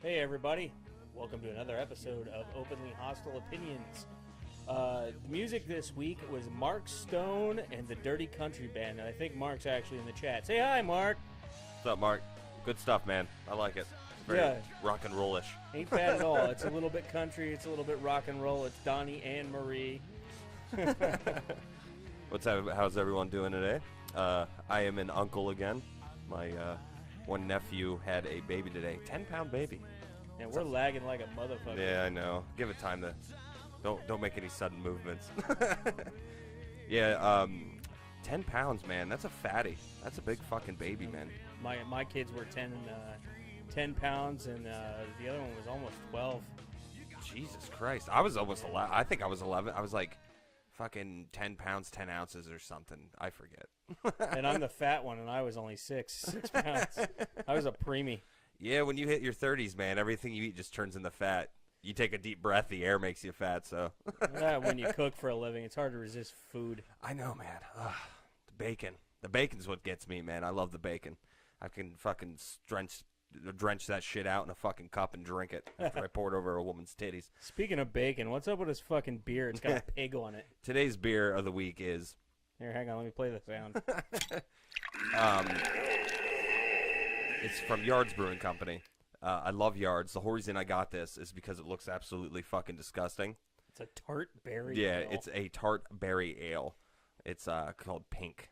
Hey everybody, welcome to another episode of Openly Hostile Opinions. The music this week was Mark Stone and the Dirty Country Band, and I think Mark's actually in the chat. Say hi, Mark. What's up, Mark? Good stuff, man. I like it. It's very rock and roll-ish. Ain't bad at all. It's a little bit country, it's a little bit rock and roll. It's Donnie and Marie. How's everyone doing today? I am an uncle again. My one nephew had a baby today, 10-pound baby. And we're lagging like a motherfucker. Yeah, I know. Give it time to. Don't make any sudden movements. Yeah, 10 pounds, man. That's a fatty. That's a big fucking baby, man. My kids were 10 pounds, and the other one was almost 12. Jesus Christ. I was almost 11. I think I was 11. I was like fucking 10 pounds, 10 ounces or something. I forget. And I'm the fat one, and I was only 6 pounds. I was a preemie. Yeah, when you hit your 30s, man, everything you eat just turns into fat. You take a deep breath, the air makes you fat, so. Yeah, when you cook for a living, it's hard to resist food. I know, man. Ugh, the bacon. The bacon's what gets me, man. I love the bacon. I can fucking drench that shit out in a fucking cup and drink it after I pour it over a woman's titties. Speaking of bacon, what's up with this fucking beer? It's got a pig on it. Today's beer of the week is... Here, hang on. Let me play the sound. It's from Yards Brewing Company. I love Yards. The whole reason I got this is because it looks absolutely fucking disgusting. It's a tart berry ale. ale. It's a tart berry ale. It's called PYNK.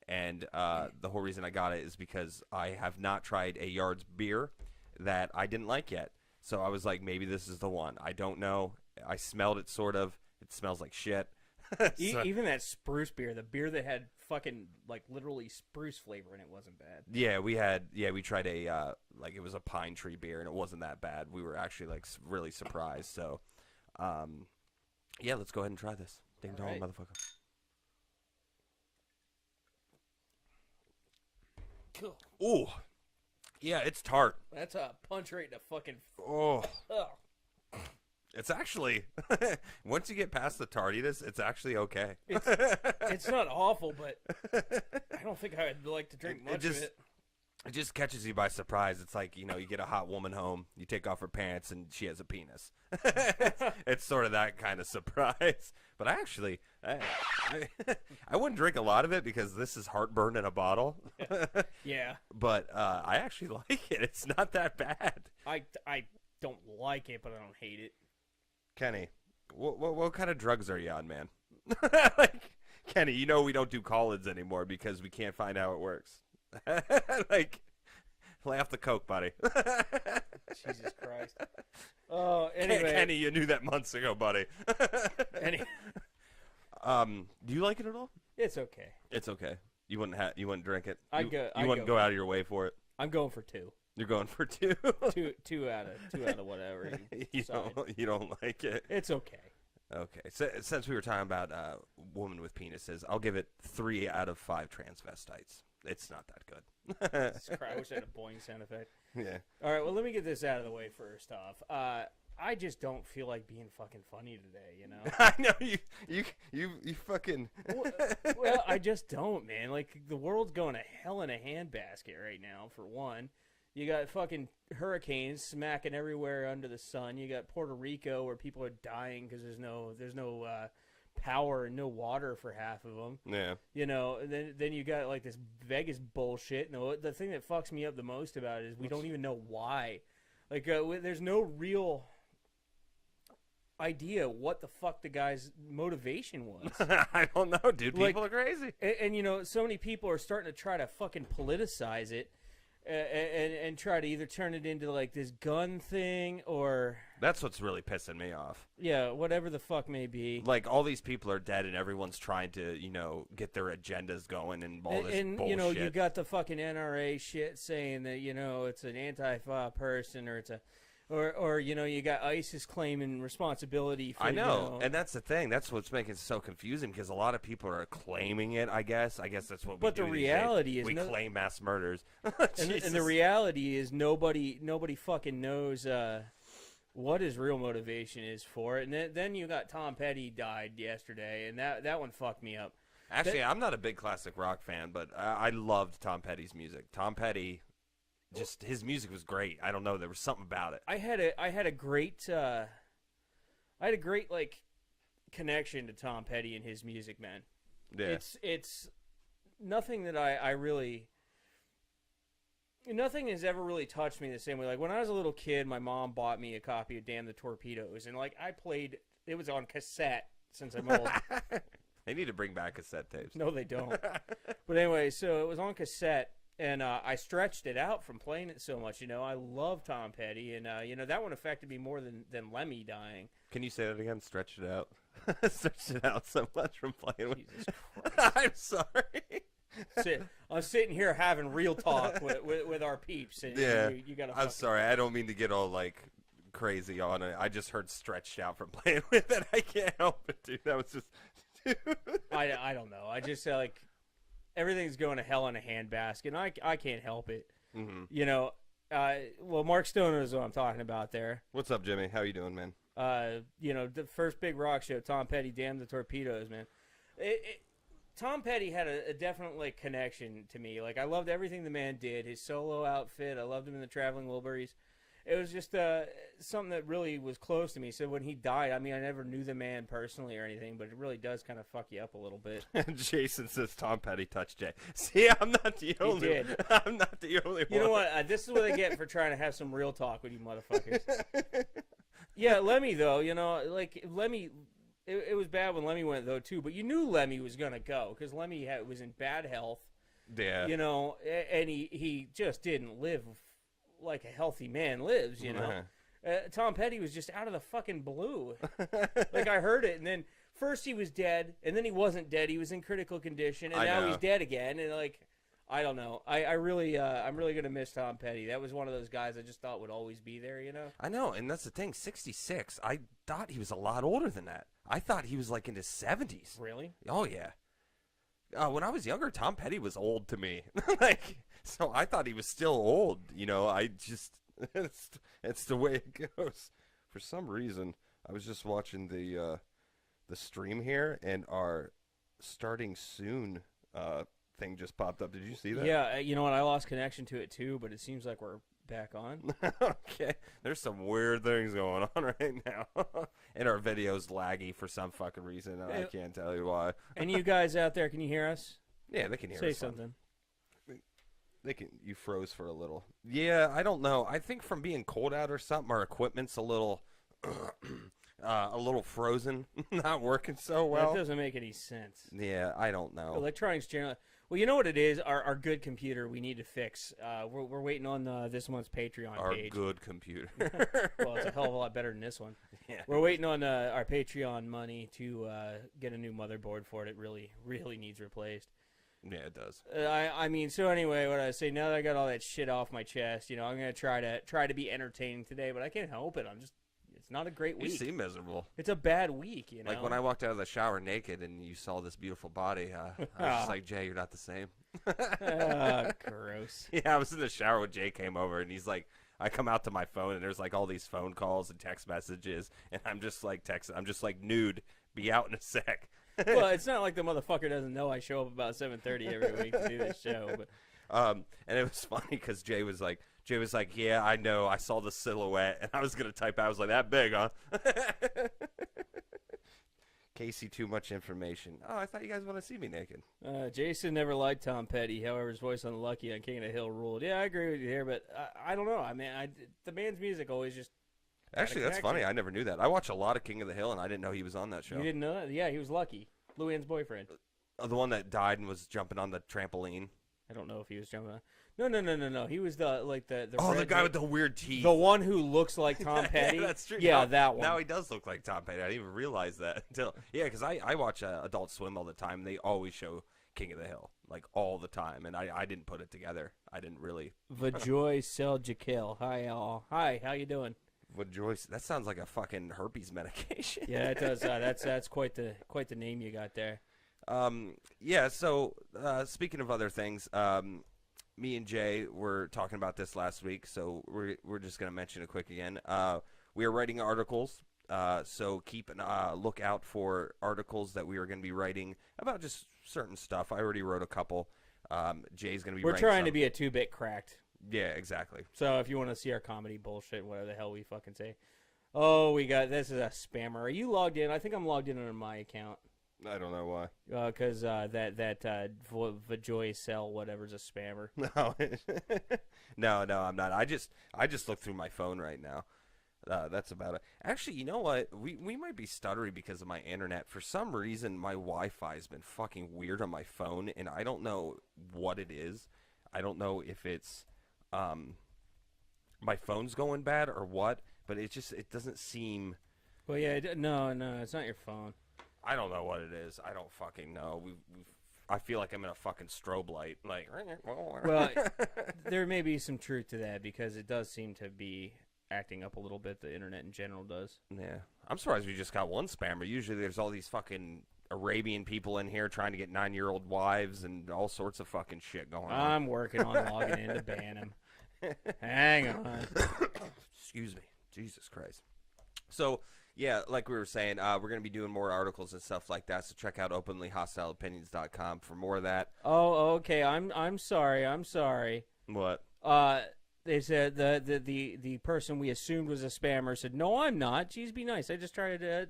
And the whole reason I got it is because I have not tried a Yards beer that I didn't like yet. So I was like, maybe this is the one. I don't know. I smelled it sort of. It smells like shit. Even that spruce beer, the beer that had fucking like literally spruce flavor in it, wasn't bad. Yeah, we tried a like it was a pine tree beer and it wasn't that bad. We were actually like really surprised. So, yeah, let's go ahead and try this. Ding dong, right. Motherfucker. Cool. Ooh, yeah, it's tart. That's a punch right in the fucking. Oh. It's actually, once you get past the tardiness, it's actually okay. It's not awful, but I don't think I'd like to drink much of it. It just catches you by surprise. It's like, you get a hot woman home, you take off her pants, and she has a penis. It's sort of that kind of surprise. But I actually, I wouldn't drink a lot of it because this is heartburn in a bottle. Yeah. But I actually like it. It's not that bad. I don't like it, but I don't hate it. Kenny, what kind of drugs are you on, man? Like, Kenny, we don't do call-ins anymore because we can't find how it works. Like, lay off the coke, buddy. Jesus Christ. Oh, anyway. Kenny, you knew that months ago, buddy. Do you like it at all? It's okay. It's okay. You wouldn't drink it. You wouldn't go out of your way for it. I'm going for 2. You're going for 2. two out of whatever. You don't like it. It's okay. Okay. So, since we were talking about women with penises, I'll give it 3 out of 5 transvestites. It's not that good. I wish I had a boing sound effect. Yeah. All right. Well, let me get this out of the way first off. I just don't feel like being fucking funny today. I know you fucking. Well, I just don't, man. Like the world's going to hell in a handbasket right now. For one. You got fucking hurricanes smacking everywhere under the sun. You got Puerto Rico where people are dying because there's no power and no water for half of them. Yeah. Then you got like this Vegas bullshit. No, the thing that fucks me up the most about it is we don't even know why. Like there's no real idea what the fuck the guy's motivation was. I don't know, dude. People are crazy. And so many people are starting to try to fucking politicize it. And try to either turn it into like this gun thing or that's what's really pissing me off. Yeah, whatever the fuck may be. Like all these people are dead and everyone's trying to, get their agendas going and all this bullshit. You got the fucking NRA shit saying that, it's an Antifa person or it's a Or you got ISIS claiming responsibility for. I know, and that's the thing. That's what's making it so confusing because a lot of people are claiming it. I guess that's what. But the reality is, we claim mass murders, and the reality is nobody fucking knows what his real motivation is for it. And then you got Tom Petty died yesterday, and that one fucked me up. Actually, I'm not a big classic rock fan, but I loved Tom Petty's music. Tom Petty just his music was great. I don't know, there was something about it. I had a great like connection to Tom Petty and his music, man. Yeah. It's nothing that I really. Nothing has ever really touched me the same way. Like, when I was a little kid, my mom bought me a copy of Damn the Torpedoes, and, like, I played... It was on cassette, since I'm old. They need to bring back cassette tapes. No, they don't. But anyway, so it was on cassette, and I stretched it out from playing it so much, you know. I love Tom Petty, and, you know, that one affected me more than Lemmy dying. Can you say that again? Stretched it out. Stretched it out so much from playing with... Jesus Christ. I'm sorry. I'm sitting here having real talk with our peeps. And yeah, you gotta I'm sorry. I don't mean to get all like crazy on it. I just heard stretched out from playing with it. I can't help it, dude. That was just. I don't know. I just like everything's going to hell in a handbasket, and I can't help it. Mm-hmm. You know, well, Mark Stoner is what I'm talking about there. What's up, Jimmy? How you doing, man? You know, the first big rock show, Tom Petty, Damn the Torpedoes, man. Tom Petty had a definite like connection to me. Like, I loved everything the man did. His solo outfit, I loved him in the Traveling Wilburys. It was just something that really was close to me. So when he died, I mean, I never knew the man personally or anything, but it really does kind of fuck you up a little bit. Jason says Tom Petty touched Jay. See, I'm not the only. He did. I'm not the only one. You know what? This is what I get for trying to have some real talk with you motherfuckers. Yeah, Lemmy though. You know, like Lemmy. It was bad when Lemmy went, though, too. But you knew Lemmy was going to go because Lemmy was in bad health. Yeah. You know, and he just didn't live like a healthy man lives, you know. Tom Petty was just out of the fucking blue. Like, I heard it, and then first he was dead, and then he wasn't dead. He was in critical condition, and now he's dead again. And, like, I don't know. I'm really going to miss Tom Petty. That was one of those guys I just thought would always be there, you know. I know, and that's the thing. 66. I thought he was a lot older than that. I thought he was like in his 70s. Really? Oh yeah. When I was younger, Tom Petty was old to me. Like, so I thought he was still old. You know, I just it's the way it goes. For some reason, I was just watching the stream here, and our starting soon thing just popped up. Did you see that? Yeah, you know what? I lost connection to it too, but it seems like we're back on. Okay. There's some weird things going on right now. And our video's laggy for some fucking reason, and I can't tell you why. And you guys out there, can you hear us? Yeah, they can hear us. Say something. They can. You froze for a little. Yeah, I don't know. I think from being cold out or something, our equipment's a little frozen, not working so well. That doesn't make any sense. Yeah, I don't know. Electronics generally. Well, you know what it is? Our good computer we need to fix. We're waiting on this month's Patreon page. Our good computer. Well, it's a hell of a lot better than this one. Yeah. We're waiting on our Patreon money to get a new motherboard for it. It really, really needs replaced. Yeah, it does. I mean, so anyway, what I say, now that I got all that shit off my chest, you know, I'm gonna try to be entertaining today, but I can't help it. It's not a great week. You seem miserable. It's a bad week, you know. Like when I walked out of the shower naked and you saw this beautiful body, I was just like, Jay, you're not the same. Gross. Yeah, I was in the shower when Jay came over, and he's like, I come out to my phone, and there's like all these phone calls and text messages, and I'm just like I'm just like, nude, be out in a sec. Well, it's not like the motherfucker doesn't know I show up about 7:30 every week to do this show. But and it was funny because Jay was like, yeah, I know, I saw the silhouette, and I was gonna type out, I was like, that big, huh? Casey, too much information. Oh, I thought you guys want to see me naked. Jason never liked Tom Petty. However, his voice on Lucky on King of the Hill ruled. Yeah, I agree with you here, but I don't know. I mean, the man's music always just. Actually, that's funny. I never knew that. I watch a lot of King of the Hill, and I didn't know he was on that show. You didn't know that? Yeah, he was Lucky, Luann's boyfriend. The one that died and was jumping on the trampoline. I don't know if he was jumping on. No. He was the the guy with the weird teeth. The one who looks like Tom Petty. Yeah, that's true. Yeah, that one. Now he does look like Tom Petty. I didn't even realize that until because I watch Adult Swim all the time. And they always show King of the Hill like all the time, and I didn't put it together. I didn't really. Vajoy Seljakil. Hi all. Hi, how you doing? Vajoy. That sounds like a fucking herpes medication. Yeah, it does. That's quite the name you got there. Yeah. So speaking of other things, me and Jay were talking about this last week, so we're just gonna mention it quick again. We are writing articles, so keep an lookout for articles that we are going to be writing about just certain stuff. I already wrote a couple. Jay's going to be. We're trying to be a 2-bit cracked. Yeah, exactly. So if you want to see our comedy bullshit, whatever the hell we fucking say. Oh, this is a spammer. Are you logged in? I think I'm logged in on my account. I don't know why. Because that Vajoy Cell whatever's a spammer. No, I'm not. I just looked through my phone right now. That's about it. Actually, you know what? We might be stuttery because of my internet. For some reason, my Wi-Fi has been fucking weird on my phone, and I don't know what it is. I don't know if it's my phone's going bad or what, but it doesn't seem. Well, yeah, no, it's not your phone. I don't know what it is. I don't fucking know. I feel like I'm in a fucking strobe light. Like, well, there may be some truth to that because it does seem to be acting up a little bit. The internet in general does. Yeah, I'm surprised we just got one spammer. Usually, there's all these fucking Arabian people in here trying to get 9-year-old wives and all sorts of fucking shit going on. I'm working on logging in to ban him. Hang on. Excuse me. Jesus Christ. So. Yeah, like we were saying, we're going to be doing more articles and stuff like that, so check out openlyhostileopinions.com for more of that. Oh, okay. I'm sorry. What? They said the person we assumed was a spammer said, "No, I'm not. Jeez, be nice. I just tried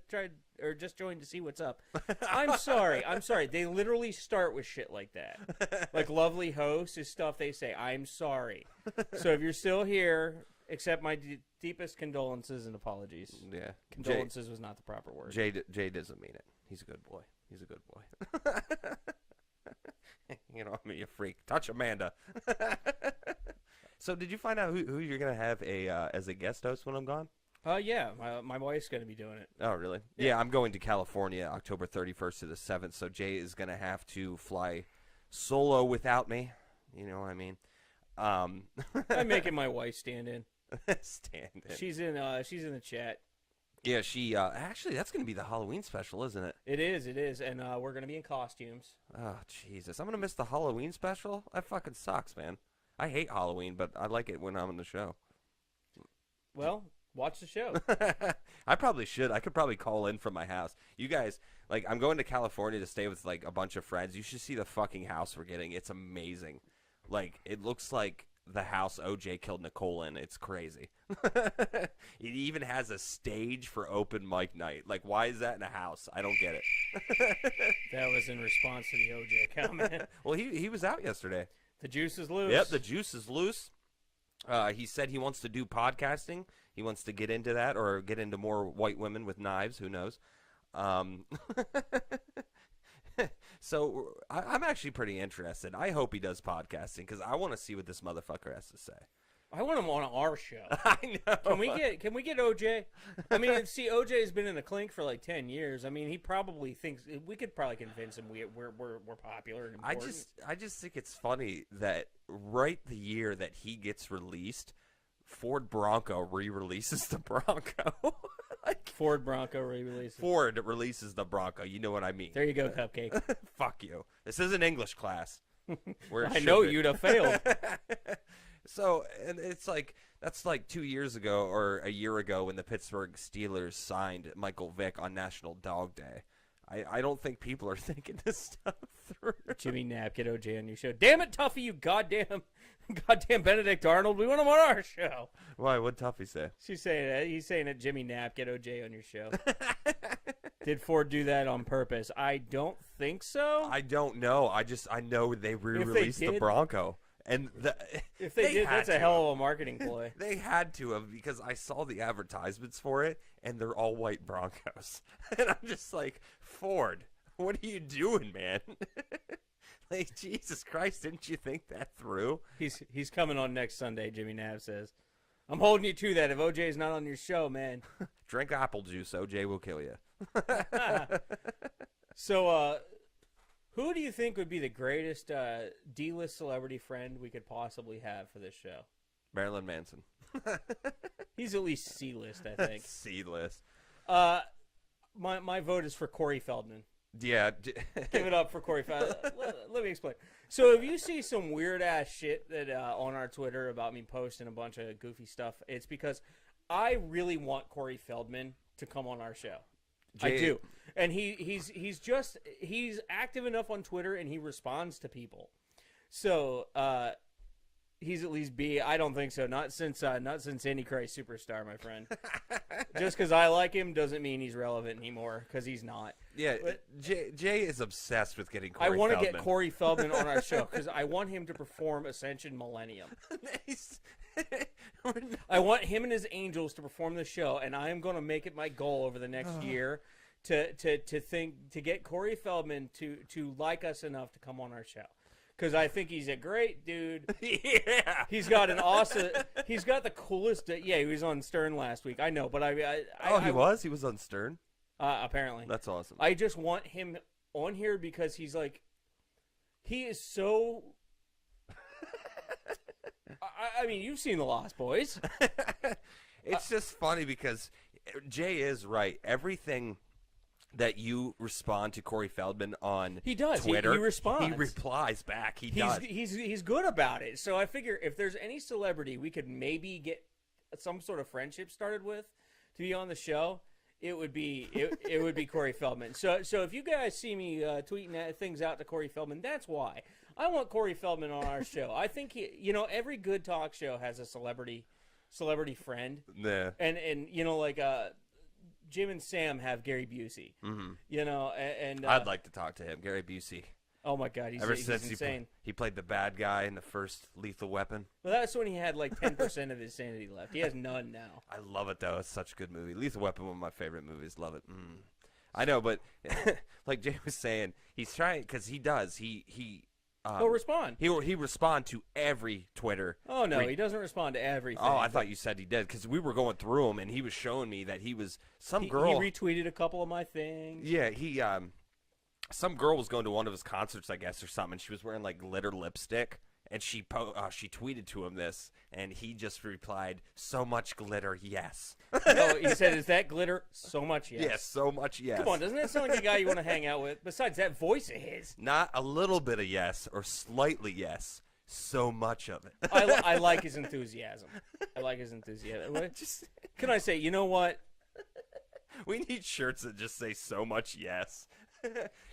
just joined to see what's up." I'm sorry. They literally start with shit like that. Like lovely host is stuff they say. I'm sorry. So if you're still here, accept my deepest condolences and apologies. Yeah. Condolences was not the proper word. Jay doesn't mean it. He's a good boy. You know, I mean, you freak. Touch Amanda. So did you find out who you're going to have as a guest host when I'm gone? Yeah. My wife's going to be doing it. Oh, really? Yeah, I'm going to California October 31st to the 7th, so Jay is going to have to fly solo without me. You know what I mean? I'm making my wife stand in. Stand in. She's in the chat. Yeah, she actually that's gonna be the Halloween special, isn't it? It is, and we're gonna be in costumes. Oh Jesus, I'm gonna miss the Halloween special. That fucking sucks, man. I hate Halloween, but I like it when I'm on the show. Well, watch the show. I probably should. I could probably call in from my house. You guys, like, I'm going to California to stay with like a bunch of friends. You should see the fucking house we're getting. It's amazing. Like, it looks like the house OJ killed Nicole in. It's crazy. It even has a stage for open mic night. Like, why is that in a house? I don't get it. That was in response to the OJ comment. Well, he was out yesterday. The juice is loose. Yep, the juice is loose. He said he wants to do podcasting. He wants to get into that or get into more white women with knives. Who knows? So I'm actually pretty interested. I hope he does podcasting because I want to see what this motherfucker has to say. I want him on our show. I know. Can we get OJ? I mean, see, OJ has been in the clink for like 10 years. I mean, he probably thinks we could probably convince him we're popular and important. I just think it's funny that right the year that he gets released, Ford Bronco re-releases the Bronco. Like, Ford Bronco re-releases. Ford releases the Bronco. You know what I mean? There you go, Cupcake. Fuck you. This is an English class. I know you'd have failed. So, and it's like, that's like 2 years ago or a year ago when the Pittsburgh Steelers signed Michael Vick on National Dog Day. I don't think people are thinking this stuff through. Jimmy Knapp, get OJ on your show. Damn it, Tuffy, you goddamn Benedict Arnold. We want him on our show. Why? What'd Tuffy say? He's saying that Jimmy Knapp, get OJ on your show. Did Ford do that on purpose? I don't think so. I don't know. I know they re-released the Bronco. And if they did, that's a hell of a marketing ploy. They had to have, because I saw the advertisements for it, and they're all white Broncos. And I'm just like, Ford, what are you doing, man? Like, Jesus Christ, didn't you think that through? He's coming on next Sunday, Jimmy Nav says. I'm holding you to that. If OJ's not on your show, man. Drink apple juice. OJ will kill you. So, who do you think would be the greatest D-list celebrity friend we could possibly have for this show? Marilyn Manson. He's at least C-list, I think. C-list. My vote is for Corey Feldman. Yeah. Give it up for Corey Feldman. Let me explain. So if you see some weird-ass shit that on our Twitter about me posting a bunch of goofy stuff, it's because I really want Corey Feldman to come on our show. I do. And he's active enough on Twitter and he responds to people. So He's at least B. I don't think so. Not since Antichrist Superstar, my friend. Just because I like him doesn't mean he's relevant anymore, because he's not. Yeah, but Jay is obsessed with getting Corey I want Feldman. to get Corey Feldman on our show, because I want him to perform Ascension Millennium. I want him and his angels to perform the show, and I am going to make it my goal over the next year to get Corey Feldman to like us enough to come on our show. Because I think he's a great dude. Yeah. He's got the coolest. Yeah, he was on Stern last week. I know, but he was on Stern. Apparently, that's awesome. I just want him on here because he is so. I mean, you've seen The Lost Boys. It's just funny because Jay is right. Everything that you respond to Corey Feldman on he does. Twitter, he responds. He replies back. Does. He's good about it. So I figure if there's any celebrity we could maybe get some sort of friendship started with to be on the show, it would be Corey Feldman. So if you guys see me tweeting things out to Corey Feldman, that's why. I want Corey Feldman on our show. I think every good talk show has a celebrity friend. Yeah. And Jim and Sam have Gary Busey. Mm-hmm. And I'd like to talk to him, Gary Busey. Oh my God, he's insane. He played the bad guy in the first Lethal Weapon. Well, that's when he had like 10% of his sanity left. He has none now. I love it though. It's such a good movie. Lethal Weapon, one of my favorite movies. Love it. I know, but like Jay was saying, he's trying because he does. He'll respond. He respond to every Twitter. Oh no, he doesn't respond to everything. Oh, I thought you said he did because we were going through them and he was showing me that he was girl. He retweeted a couple of my things. Yeah, some girl was going to one of his concerts, I guess, or something. She was wearing like glitter lipstick, and she tweeted to him this, and he just replied, "So much glitter, yes." Oh, he said, "Is that glitter? So much, yes." Yes, so much, yes. Come on, doesn't that sound like a guy you want to hang out with? Besides that voice of his. Not a little bit of yes or slightly yes. So much of it. I like his enthusiasm. Can I say, you know what? We need shirts that just say so much yes.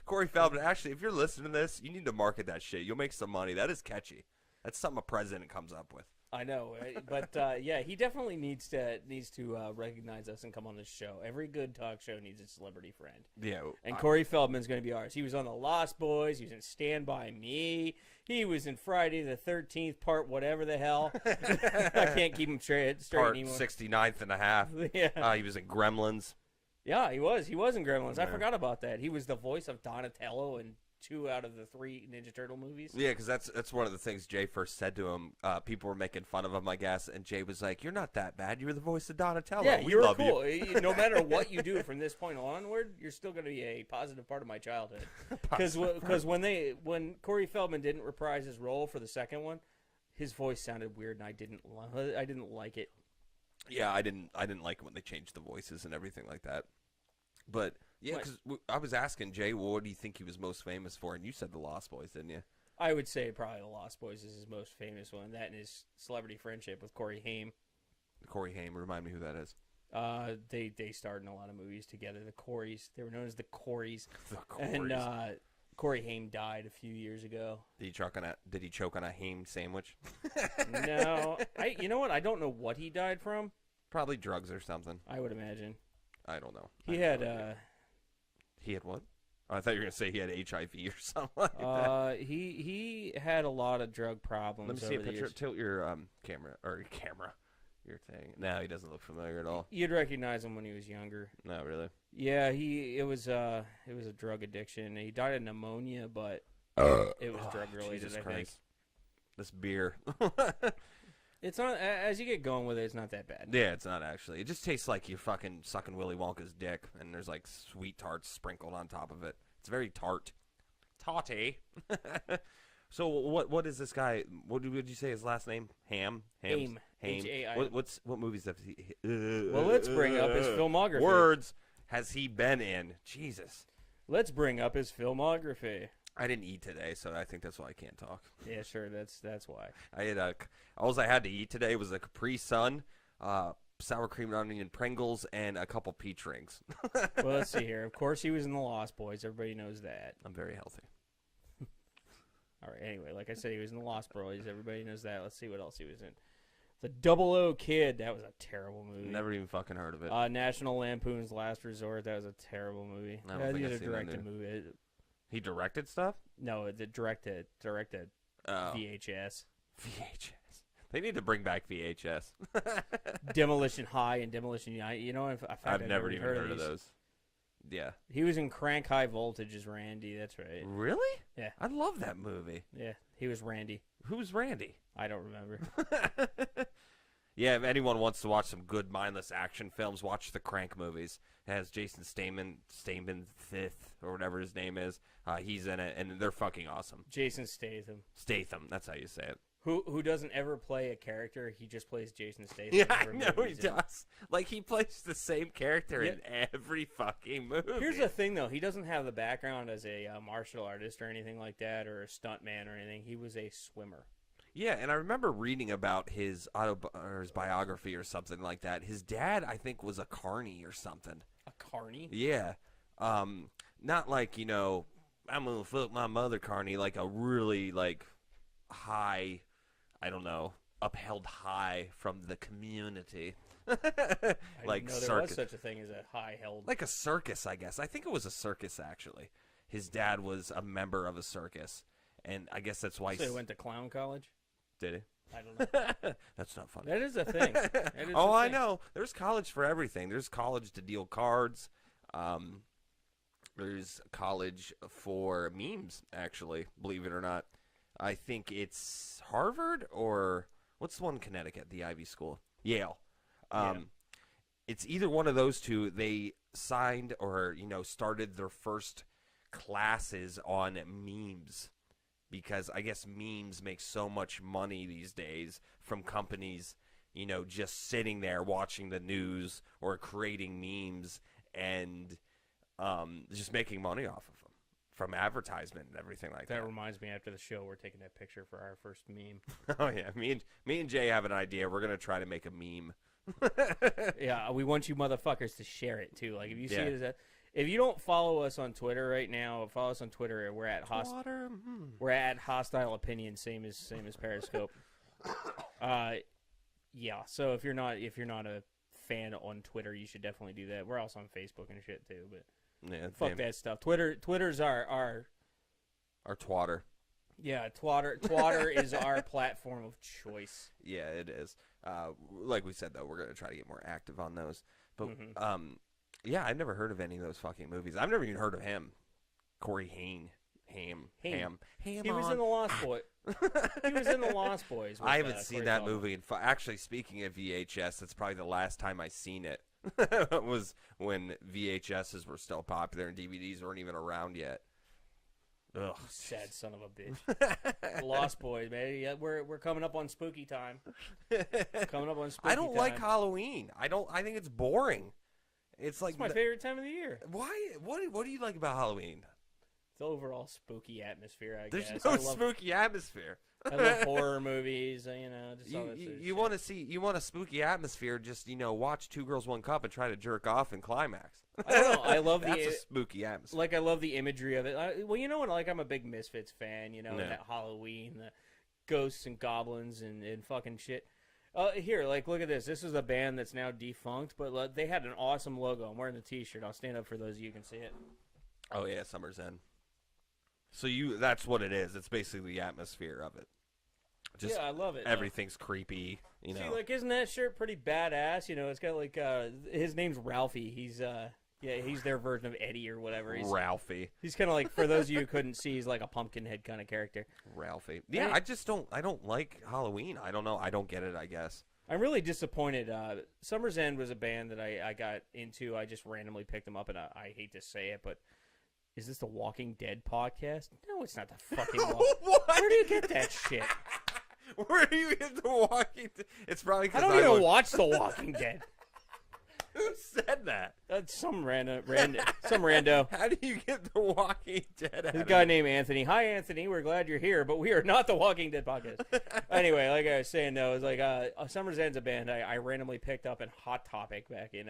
Corey Feldman, actually, if you're listening to this, you need to market that shit. You'll make some money. That is catchy. That's something a president comes up with. I know, but yeah, he definitely needs to recognize us and come on this show. Every good talk show needs a celebrity friend. Yeah, and Corey Feldman's going to be ours. He was on The Lost Boys. He was in Stand By Me. He was in Friday the 13th part, whatever the hell. I can't keep him straight part anymore. 69th and a half. Yeah, he was in Gremlins. Yeah, he was. He was in Gremlins. Yeah. I forgot about that. He was the voice of Donatello in 2 out of the 3 Ninja Turtle movies. Yeah, because that's one of the things Jay first said to him. People were making fun of him, I guess, and Jay was like, "You're not that bad. You're the voice of Donatello. Yeah, we you're love cool. You." No matter what you do from this point onward, you're still going to be a positive part of my childhood. Because when Corey Feldman didn't reprise his role for the second one, his voice sounded weird, and I didn't like it. Yeah, I didn't like it when they changed the voices and everything like that. But yeah, because I was asking Jay, well, what do you think he was most famous for? And you said The Lost Boys, didn't you? I would say probably The Lost Boys is his most famous one. That and his celebrity friendship with Corey Haim. Corey Haim, remind me who that is. They starred in a lot of movies together. The Coreys. They were known as the Coreys. The Coreys. And Corey Haim died a few years ago. Did he choke on a Haim sandwich? No. You know what? I don't know what he died from. Probably drugs or something. I would imagine. I don't know. He had what? Oh, I thought you were gonna say he had HIV or something like that. He had a lot of drug problems. Let me see a picture. Tilt your camera. Your thing. No, he doesn't look familiar at all. You'd recognize him when he was younger. No, really. Yeah, it was a drug addiction. He died of pneumonia, but it was drug related. Jesus I Christ. think. This beer. It's not, as you get going with it, it's not that bad. Yeah, it's not actually. It just tastes like you're fucking sucking Willy Wonka's dick, and there's like sweet tarts sprinkled on top of it. It's very tart. Tarty. So what is this guy? What did you say his last name? Haim. H-A-I-M. What movies have he? Well, let's bring up his filmography. Words has he been in? Jesus. Let's bring up his filmography. I didn't eat today, so I think that's why I can't talk. Yeah, sure. That's why. I had all I had to eat today was a Capri Sun, sour cream and onion Pringles, and a couple peach rings. Well, let's see here. Of course, he was in The Lost Boys. Everybody knows that. I'm very healthy. All right. Anyway, like I said, he was in The Lost Boys. Everybody knows that. Let's see what else he was in. The Double O Kid. That was a terrible movie. Never even fucking heard of it. National Lampoon's Last Resort. That was a terrible movie. I don't think I've He seen directed that movie. He directed stuff? No, it directed Oh. VHS. VHS. They need to bring back VHS. Demolition High and Demolition United. You know, I've never even heard of those. Yeah. He was in Crank High Voltage as Randy. That's right. Really? Yeah. I love that movie. Yeah, he was Randy. Who's Randy? I don't remember. Yeah, if anyone wants to watch some good mindless action films, watch the Crank movies. It has Jason Statham or whatever his name is. He's in it, and they're fucking awesome. Jason Statham. Statham, that's how you say it. Who doesn't ever play a character? He just plays Jason Statham. Yeah, I know he does. Like, he plays the same character in every fucking movie. Here's the thing, though. He doesn't have the background as a martial artist or anything like that, or a stuntman or anything. He was a swimmer. Yeah, and I remember reading about his his biography or something like that. His dad, I think, was a carny or something. A carny? Yeah. Not like, you know, I'm going to fuck my mother carny, like a really, like, high, I don't know, upheld high from the community. Like circus. There was such a thing as a high held. Like a circus, I guess. I think it was a circus, actually. His dad was a member of a circus, and I guess that's why he went to clown college? Did he? I don't know. That's not funny. That is a thing. I know. There's college for everything. There's college to deal cards. There's college for memes, actually, believe it or not. I think it's Harvard or what's the one in Connecticut, the Ivy School? Yale. It's either one of those two. They signed or, you know, started their first classes on memes. Because I guess memes make so much money these days from companies, you know, just sitting there watching the news or creating memes and just making money off of them from advertisement and everything like that. That reminds me, after the show, we're taking that picture for our first meme. Oh, yeah. Me and Jay have an idea. We're going to try to make a meme. Yeah, we want you motherfuckers to share it, too. Like, if you see it as a... If you don't follow us on Twitter right now, follow us on Twitter. We're at Hostile Opinion, same as Periscope. Yeah. So if you're not a fan on Twitter, you should definitely do that. We're also on Facebook and shit too. But yeah, fuck that stuff. Twitter's our twatter. Yeah, Twatter is our platform of choice. Yeah, it is. Like we said though, we're gonna try to get more active on those. But yeah, I've never heard of any of those fucking movies. I've never even heard of him. Corey Ham. He was in The Lost Boys. He was in The Lost Boys. I haven't seen that movie. Actually, speaking of VHS, that's probably the last time I seen it. It was when VHSs were still popular and DVDs weren't even around yet. Ugh, sad son of a bitch. Lost Boys, man. Yeah, we're coming up on spooky time. I don't like Halloween. I think it's boring. It's like my favorite time of the year. Why? What do you like about Halloween? The overall spooky atmosphere, I guess. There's no spooky atmosphere. I love horror movies, you know. Just all that sort of you want to see? You want a spooky atmosphere? Just watch Two Girls, One Cup and try to jerk off and climax. I don't know. I love that's a spooky atmosphere. Like I love the imagery of it. Well, you know what? Like I'm a big Misfits fan. You know that Halloween, the ghosts and goblins and fucking shit. Here, like, look at this. This is a band that's now defunct, but they had an awesome logo. I'm wearing the T-shirt. I'll stand up for those of you who can see it. Oh yeah, Summer's End. So that's what it is. It's basically the atmosphere of it. Just I love it. Everything's creepy. You know, see, like, isn't that shirt pretty badass? You know, it's got like his name's Ralphie. He's he's their version of Eddie or whatever. Ralphie. He's kind of like, for those of you who couldn't see, he's like a Pumpkinhead kind of character. Ralphie. Yeah, I don't like Halloween. I don't know. I don't get it, I guess. I'm really disappointed. Summer's End was a band that I got into. I just randomly picked them up, and I hate to say it, but is this the Walking Dead podcast? No, it's not the fucking What? Where do you get that shit? Where do you get the Walking Dead? It's probably because I don't even watch The Walking Dead. Who said that? That's some rando. How do you get The Walking Dead? There's a guy named Anthony. Hi, Anthony. We're glad you're here, but we are not the Walking Dead podcast. Anyway, like I was saying, though, it was like Summer's End's a band I randomly picked up in Hot Topic back in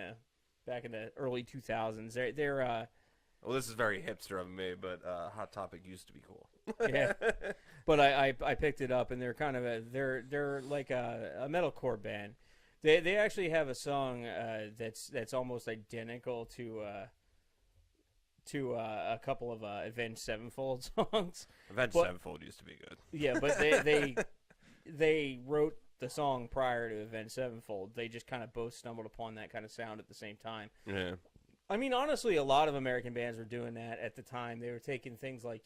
the early 2000s. Well, this is very hipster of me, but Hot Topic used to be cool. Yeah, but I picked it up, and they're kind of they're like a metalcore band. They actually have a song that's almost identical to a couple of Avenged Sevenfold songs. Avenged Sevenfold used to be good. Yeah, but they wrote the song prior to Avenged Sevenfold. They just kind of both stumbled upon that kind of sound at the same time. Yeah. I mean, honestly, a lot of American bands were doing that at the time. They were taking things like,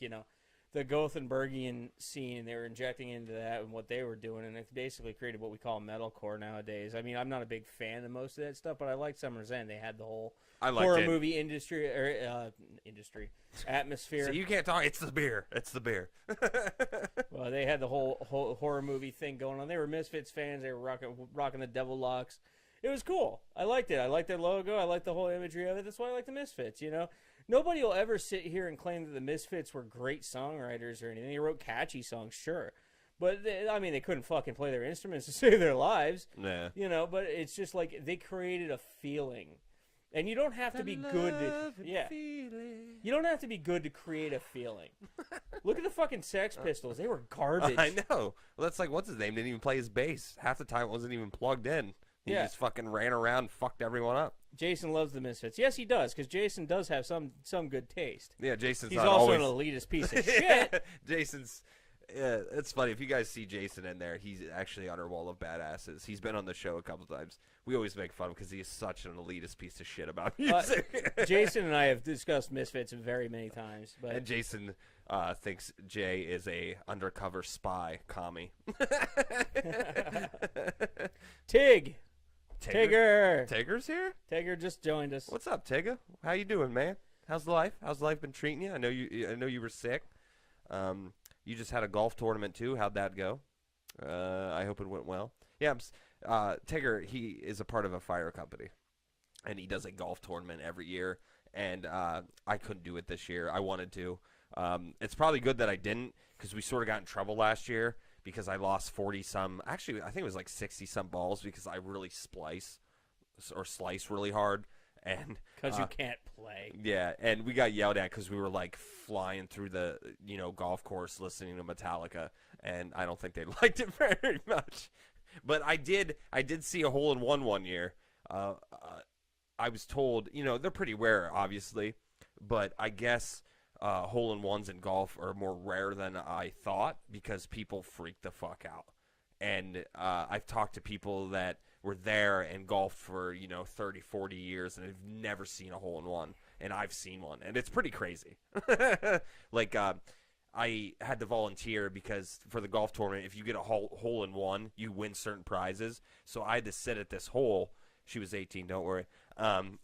the Gothenburgian scene, they were injecting into that and what they were doing, and it basically created what we call metalcore nowadays. I mean, I'm not a big fan of most of that stuff, but I like Summer's End. They had the whole horror movie industry atmosphere. So you can't talk. It's the beer. It's the beer. Well, they had the whole horror movie thing going on. They were Misfits fans. They were rocking the Devil Locks. It was cool. I liked it. I liked their logo. I liked the whole imagery of it. That's why I like the Misfits, Nobody will ever sit here and claim that the Misfits were great songwriters or anything. They wrote catchy songs, sure. But, they couldn't fucking play their instruments to save their lives. Yeah. But it's just like they created a feeling. And you don't have to be good to... Yeah. You don't have to be good to create a feeling. Look at the fucking Sex Pistols. They were garbage. I know. Well, that's like, what's his name? Didn't even play his bass. Half the time it wasn't even plugged in. He just fucking ran around and fucked everyone up. Jason loves the Misfits. Yes, he does, because Jason does have some good taste. Yeah, Jason's He's not also always... an elitist piece of shit. Jason's... Yeah, it's funny. If you guys see Jason in there, he's actually on our wall of badasses. He's been on the show a couple times. We always make fun of him because he is such an elitist piece of shit about music. Jason and I have discussed Misfits very many times. But and Jason thinks Jay is a undercover spy commie. Tigger. Tigger's here? Tigger just joined us. What's up, Tigger? How you doing, man? How's life? How's life been treating you? I know you were sick. You just had a golf tournament too. How'd that go? I hope it went well. Yeah, Tigger, he is a part of a fire company, and he does a golf tournament every year. And I couldn't do it this year. I wanted to. It's probably good that I didn't, because we sort of got in trouble last year because I lost 40-some. Actually, I think it was like 60-some balls because I really slice really hard. And because you can't play. Yeah, and we got yelled at because we were like flying through the golf course listening to Metallica, and I don't think they liked it very much. But I did see a hole in one year. I was told, they're pretty rare, obviously, but I guess hole in ones in golf are more rare than I thought because people freak the fuck out. And I've talked to people that were there and golfed for 30, 40 years and have never seen a hole in one, and I've seen one, and it's pretty crazy. Like I had to volunteer because for the golf tournament, if you get a hole in one, you win certain prizes. So I had to sit at this hole. She was 18, don't worry. And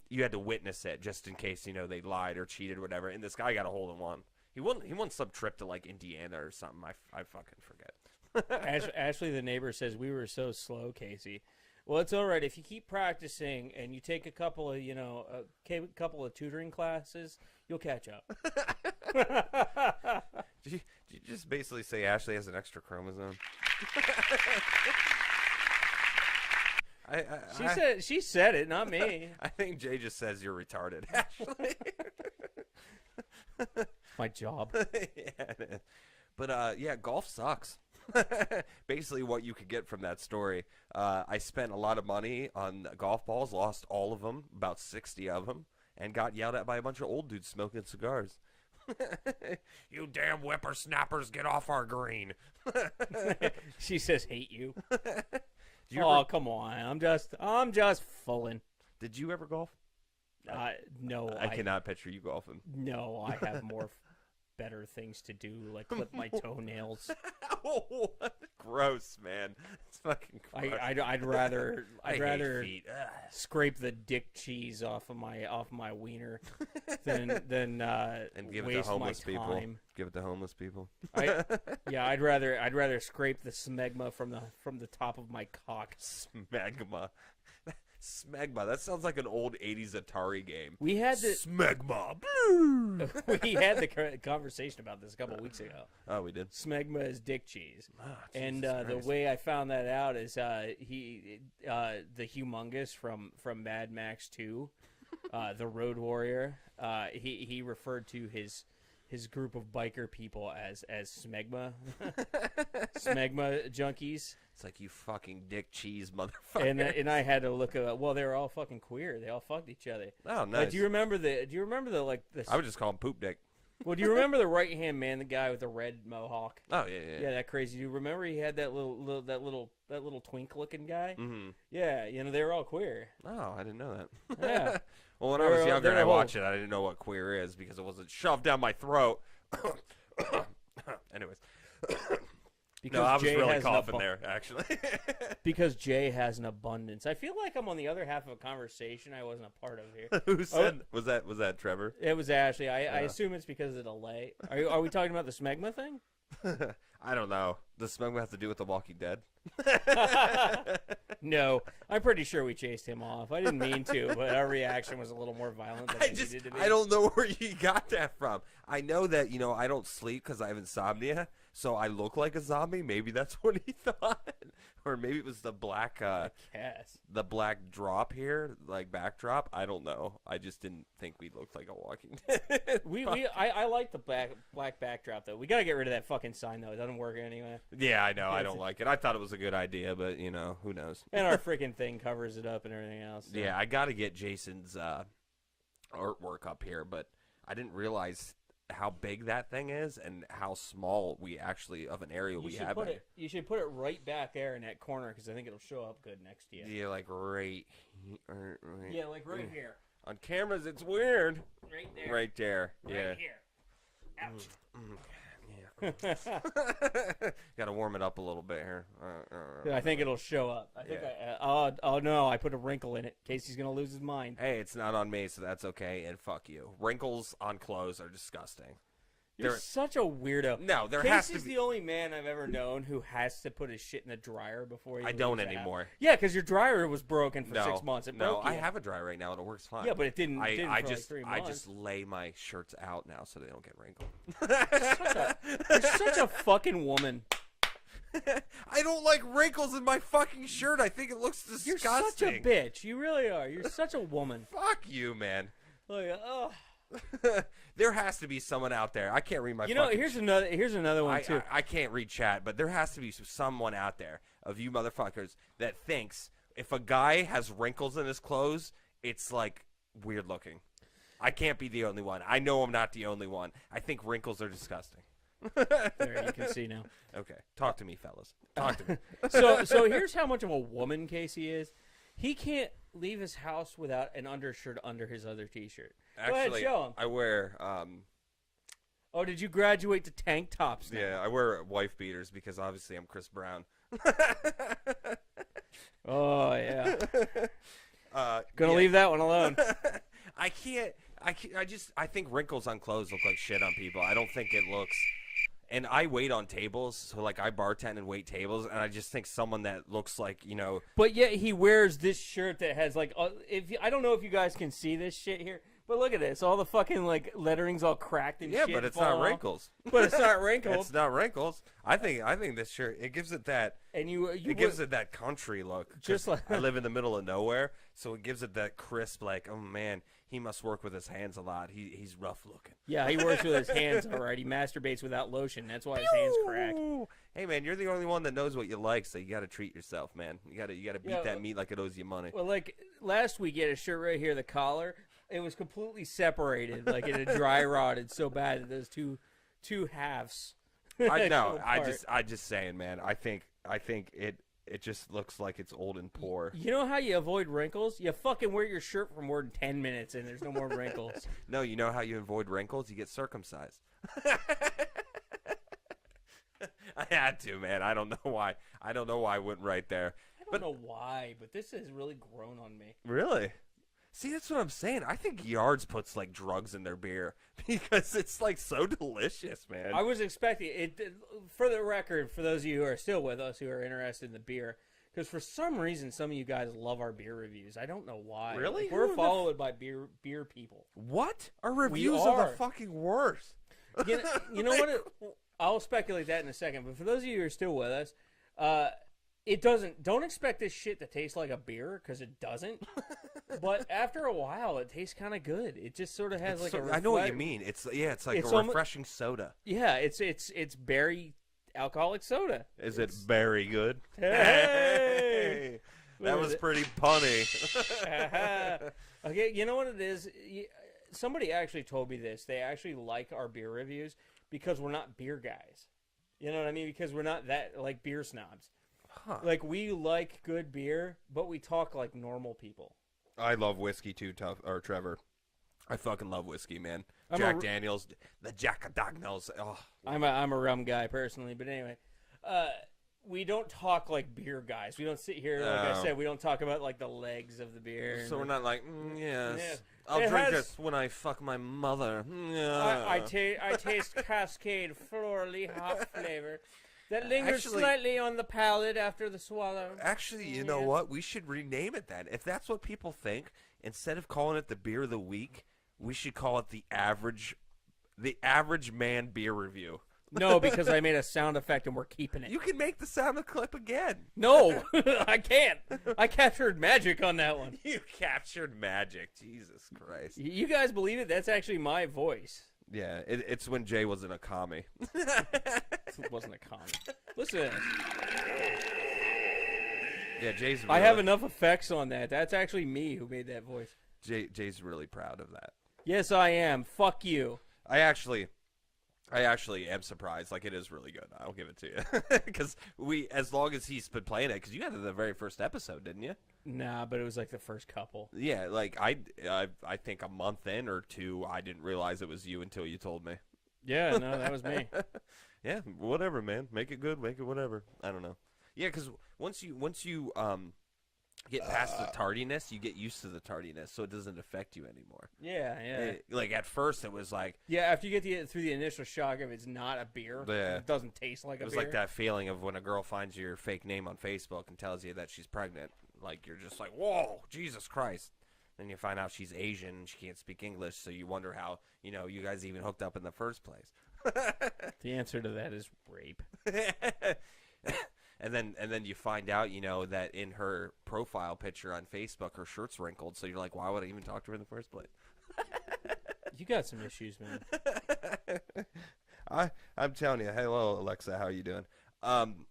you had to witness it just in case they lied or cheated or whatever. And this guy got a hole in one. He won some trip to like Indiana or something. I fucking forget. Ashley, the neighbor, says we were so slow, Casey. Well, it's all right if you keep practicing and you take a couple of tutoring classes, you'll catch up. Did you just basically say Ashley has an extra chromosome? She said it, not me. I think Jay just says you're retarded, Ashley. My job. Yeah, but yeah, golf sucks. Basically what you could get from that story. I spent a lot of money on golf balls, lost all of them, about 60 of them, and got yelled at by a bunch of old dudes smoking cigars. You damn whippersnappers, get off our green. She says hate you. Oh, come on. I'm just fooling. Did you ever golf? No. I cannot picture you golfing. No, I have more better things to do, like clip my toenails. Oh, gross, man. It's fucking gross. I'd rather feet. scrape the dick cheese off of my wiener than and give it to homeless people. Give it to homeless people. I'd rather scrape the smegma from the top of my cock. Smegma. Smegma. That sounds like an old 80s Atari game. We had the Smegma. We had the conversation about this a couple weeks ago. Oh, we did. Smegma is dick cheese. Oh, and the way I found that out is the humongous from Mad Max 2. the Road Warrior. He referred to his group of biker people as smegma, smegma junkies. It's like, you fucking dick cheese motherfucker. And I had to look at, well, they were all fucking queer. They all fucked each other. Oh, nice. Do you remember the like the? I would just call him poop dick. Well, do you remember the right hand man, the guy with the red mohawk? Oh yeah. Yeah, that crazy. Do you remember he had that little twink looking guy? Mm-hmm. Yeah, they were all queer. Oh, I didn't know that. Yeah. Well, when I was younger and I watched it, I didn't know what queer is because it wasn't shoved down my throat. Anyways. Because no, I was Jay really coughing there, actually. Because Jay has an abundance. I feel like I'm on the other half of a conversation I wasn't a part of here. Who said? Was that Trevor? It was Ashley. I assume it's because of the delay. Are we talking about the smegma thing? I don't know. Does smegma have to do with The Walking Dead? No, I'm pretty sure we chased him off. I didn't mean to, but our reaction was a little more violent than it needed to be. I don't know where you got that from. I know that, I don't sleep because I have insomnia, so I look like a zombie. Maybe that's what he thought. Or maybe it was the black drop here, like backdrop. I don't know. I just didn't think we looked like a Walking Dead. I like the black backdrop though. We gotta get rid of that fucking sign though. It doesn't work anyway. Yeah, I know. I don't like it. I thought it was a good idea, but who knows? And our freaking thing covers it up and everything else. So. Yeah, I got to get Jason's artwork up here, but I didn't realize how big that thing is and how small of an area we have. You should put it right back there in that corner because I think it'll show up good next to you. Yeah, like right. Yeah, like right here. On cameras, it's weird. Right there. Right there. Yeah. Right here. Ouch. Got to warm it up a little bit here. I think it'll show up. I think. Oh no! I put a wrinkle in it in case he's gonna lose his mind. Hey, it's not on me, so that's okay. And fuck you. Wrinkles on clothes are disgusting. You're such a weirdo. No, there Casey's has to be. the only man I've ever known who has to put his shit in the dryer before he. I don't anymore. Yeah, because your dryer was broken for 6 months. It broke. I have a dryer right now and it works fine. Yeah, but it didn't. I for just like 3 months. I just lay my shirts out now so they don't get wrinkled. You're such a fucking woman. I don't like wrinkles in my fucking shirt. I think it looks disgusting. You're such a bitch. You really are. You're such a woman. Fuck you, man. Like, oh. There has to be someone out there. I can't read my. Here's another one too. I can't read chat, but there has to be someone out there of you motherfuckers that thinks if a guy has wrinkles in his clothes, it's like weird looking. I can't be the only one. I know I'm not the only one. I think wrinkles are disgusting. There, you can see now. Okay, talk to me, fellas. Talk to me. So here's how much of a woman Casey is. He can't leave his house without an undershirt under his other T-shirt. Actually, go ahead, show him. I wear. Oh, did you graduate to tank tops now? Yeah, I wear wife beaters because obviously I'm Chris Brown. Oh yeah. Gonna leave that one alone. I can't. I think wrinkles on clothes look like shit on people. I don't think it looks. And I wait on tables, so like I bartend and wait tables, and I just think someone that looks like But yet he wears this shirt that has like I don't know if you guys can see this shit here, but look at this, all the fucking like lettering's all cracked and shit. Yeah, but it's not wrinkles. But it's not wrinkles. It's not wrinkles. I think this shirt it gives it that. And it gives it that country look. Just like I live in the middle of nowhere, so it gives it that crisp like, oh man, he must work with his hands a lot. He's rough looking. Yeah, he works with his hands all right. He masturbates without lotion. That's why his hands crack. Hey man, you're the only one that knows what you like, so you got to treat yourself, man. You got to beat that meat like it owes you money. Well, like last week, he had a shirt right here, the collar. It was completely separated, like it had dry rotted so bad that those two halves. I know. I just saying, man. I think it just looks like it's old and poor. You know how you avoid wrinkles? You fucking wear your shirt for more than 10 minutes and there's no more wrinkles. No, you know how you avoid wrinkles? You get circumcised. I had to, man. I don't know why. I went right there. I don't know why, but this has really grown on me. Really? See, that's what I'm saying. I think Yards puts like drugs in their beer because it's like so delicious, man. I was expecting it. For the record, for those of you who are still with us who are interested in the beer, because for some reason some of you guys love our beer reviews. I don't know why. Really? We're followed by beer people. What? Our reviews are the fucking worst. You know what? I'll speculate that in a second. But for those of you who are still with us, It doesn't. Don't expect this shit to taste like a beer because it doesn't. But after a while, it tastes kind of good. It just sort of has like a. I know what you mean. It's like It's a refreshing soda. Yeah, it's berry alcoholic soda. Is it very good? Hey! That was pretty punny. Okay, you know what it is? Somebody actually told me this. They actually like our beer reviews because we're not beer guys. You know what I mean? Because we're not that like beer snobs. Huh. Like we like good beer, but we talk like normal people. I love whiskey too, Trevor. I fucking love whiskey, man. Jack Daniels, the Jack Daniels. Oh. I'm a rum guy personally, but anyway, we don't talk like beer guys. We don't sit here like I said. We don't talk about like the legs of the beer. So we're not like yes. I'll drink this when I fuck my mother. Yeah. I taste Cascade florally hop flavor that lingers slightly on the palate after the swallow. Actually, you know what? We should rename it then. If that's what people think, instead of calling it the beer of the week, we should call it the average man beer review. No, because I made a sound effect and we're keeping it. You can make the sound clip again. No, I can't. I captured magic on that one. You captured magic. Jesus Christ. You guys believe it? That's actually my voice. Yeah, it's when Jay wasn't a commie. It wasn't a commie. Listen to this. Yeah, Jay's really, I have enough effects on that. That's actually me who made that voice. Jay's really proud of that. Yes, I am. Fuck you. I actually am surprised. Like, it is really good. I'll give it to you. Because as long as he's been playing it, because you had it the very first episode, didn't you? Nah, but it was like the first couple. Yeah, like I think a month in or two, I didn't realize it was you until you told me. Yeah, no, that was me. Yeah, whatever, man. Make it good, make it whatever. I don't know. Yeah, because once you get past the tardiness, you get used to the tardiness, so it doesn't affect you anymore. Yeah. Like at first, it was like after you get through the initial shock of it's not a beer, it doesn't taste like a beer. It was like that feeling of when a girl finds your fake name on Facebook and tells you that she's pregnant. Like you're just like, whoa, Jesus Christ. Then you find out she's Asian and she can't speak English, so you wonder how you guys even hooked up in the first place. The answer to that is rape. And then you find out, that in her profile picture on Facebook, her shirt's wrinkled. So you're like, why would I even talk to her in the first place? You got some issues, man. I'm telling you. Hello, Alexa. How are you doing? I'm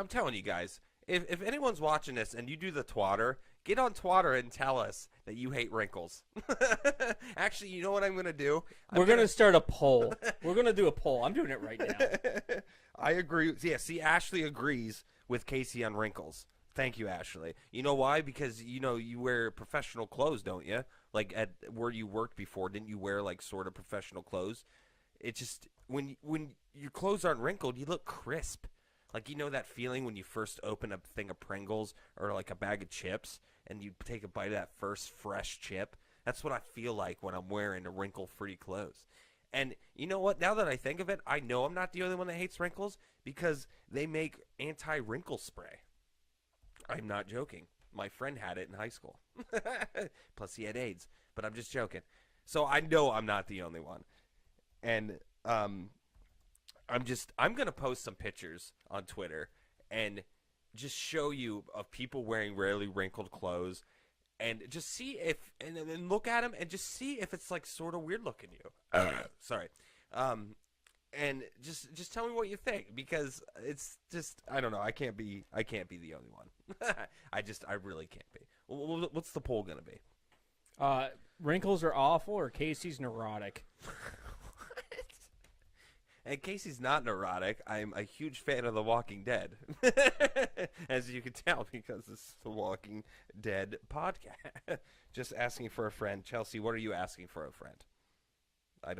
telling you guys, if anyone's watching this and you do the twatter, get on Twatter and tell us that you hate wrinkles. Actually, you know what I'm going to do? We're going to start a poll. We're going to do a poll. I'm doing it right now. I agree. Yeah, see, Ashley agrees with Casey on wrinkles. Thank you, Ashley. You know why? Because, you wear professional clothes, don't you? Like, at where you worked before, didn't you wear, like, sort of professional clothes? It just, when your clothes aren't wrinkled, you look crisp. Like, that feeling when you first open a thing of Pringles or, like, a bag of chips and you take a bite of that first fresh chip? That's what I feel like when I'm wearing a wrinkle-free clothes. And you know what? Now that I think of it, I know I'm not the only one that hates wrinkles because they make anti-wrinkle spray. I'm not joking. My friend had it in high school. Plus he had AIDS. But I'm just joking. So I know I'm not the only one. And I'm going to post some pictures on Twitter and just show you of people wearing rarely wrinkled clothes and just see if and look at them and just see if it's like sort of weird looking you. Sorry. And just tell me what you think because it's just I don't know. I can't be the only one. I really can't be. What's the poll going to be? Wrinkles are awful or Casey's neurotic? And Casey's not neurotic. I'm a huge fan of The Walking Dead. As you can tell, because it's The Walking Dead podcast. Just asking for a friend. Chelsea, what are you asking for a friend? I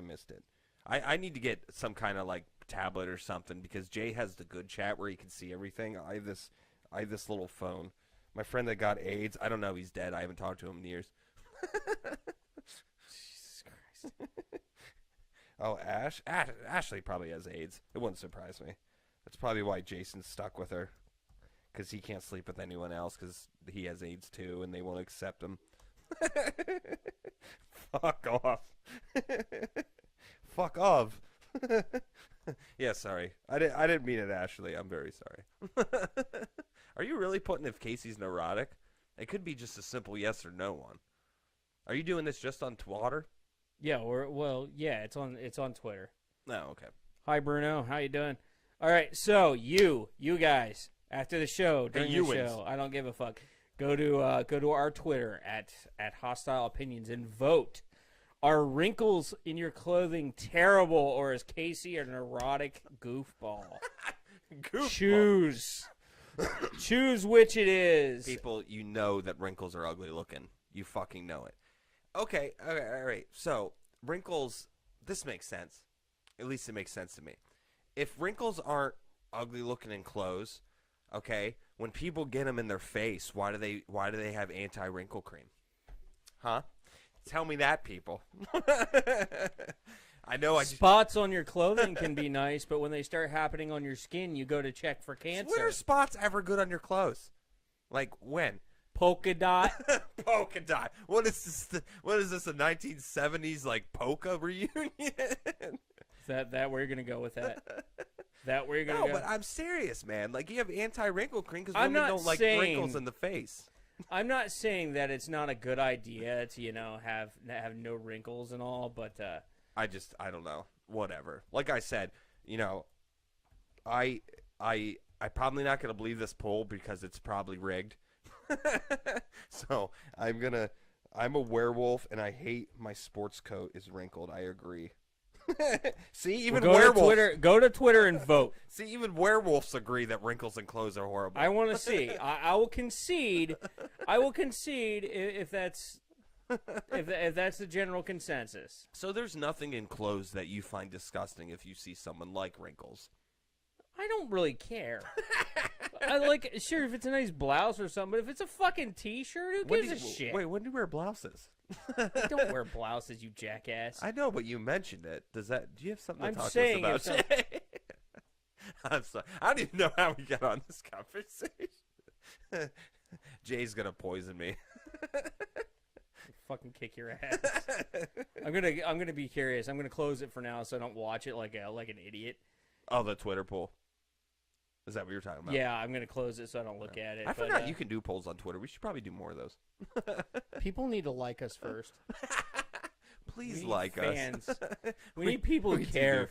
missed it. I need to get some kind of like tablet or something because Jay has the good chat where he can see everything. I have this little phone. My friend that got AIDS, I don't know if he's dead. I haven't talked to him in years. Jesus Christ. Oh, Ashley probably has AIDS. It wouldn't surprise me. That's probably why Jason's stuck with her. Because he can't sleep with anyone else because he has AIDS too and they won't accept him. Fuck off. Fuck off. Yeah, sorry. I didn't mean it, Ashley. I'm very sorry. Are you really putting if Casey's neurotic? It could be just a simple yes or no one. Are you doing this just on Twitter? Yeah, yeah, it's on Twitter. No, okay. Hi, Bruno. How you doing? All right, so you guys, after the show, during the show, I don't give a fuck. Go to our Twitter at Hostile Opinions and vote. Are wrinkles in your clothing terrible, or is Casey a neurotic goofball? Choose which it is. People, you know that wrinkles are ugly looking. You fucking know it. Okay, all right. So, wrinkles, this makes sense. At least it makes sense to me. If wrinkles aren't ugly looking in clothes, okay, when people get them in their face, why do they have anti-wrinkle cream? Huh? Tell me that, people. I know spots on your clothing can be nice, but when they start happening on your skin, you go to check for cancer. When are spots ever good on your clothes? Like when? Polka dot. Polka dot. What is this? What is this? A 1970s like polka reunion? Is that where you're gonna go with that? That where you're gonna go? No, but I'm serious, man. Like, you have anti-wrinkle cream because women don't like wrinkles in the face. I'm not saying that it's not a good idea to have no wrinkles and all, but I don't know. Whatever. Like I said, I probably not gonna believe this poll because it's probably rigged. So I'm a werewolf and I hate my sports coat is wrinkled. I agree. See, even werewolves. Go to Twitter and vote. See, even werewolves agree that wrinkles in clothes are horrible. I want to see. I will concede. If that's the general consensus. So there's nothing in clothes that you find disgusting if you see someone like wrinkles. I don't really care. Sure, if it's a nice blouse or something, but if it's a fucking t-shirt, who gives a shit? Wait, when do you wear blouses? I don't wear blouses, you jackass. I know, but you mentioned it. Do you have something to talk to us about? I'm sorry. I don't even know how we got on this conversation. Jay's gonna poison me. Fucking kick your ass. I'm gonna be curious. I'm gonna close it for now so I don't watch it like an idiot. Oh, the Twitter poll. Is that what you're talking about? Yeah, I'm going to close it so I don't look at it. I forgot you can do polls on Twitter. We should probably do more of those. People need to like us first. Please like us. We need people who care.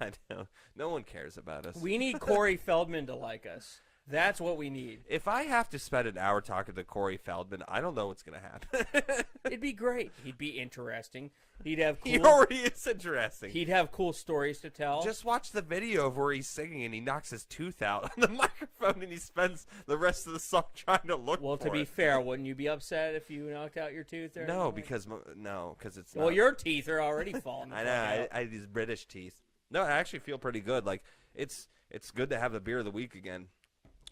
I know. No one cares about us. We need Corey Feldman to like us. That's what we need. If I have to spend an hour talking to Corey Feldman, I don't know what's going to happen. It'd be great. He'd be interesting. He'd have cool, He already is interesting. He'd have cool stories to tell. Just watch the video of where he's singing and he knocks his tooth out on the microphone and he spends the rest of the song trying to look for it. Well, to be fair, wouldn't you be upset if you knocked out your tooth? Or No, because it's not. Well, your teeth are already falling. I know. I have these British teeth. No, I actually feel pretty good. Like, it's good to have the beer of the week again.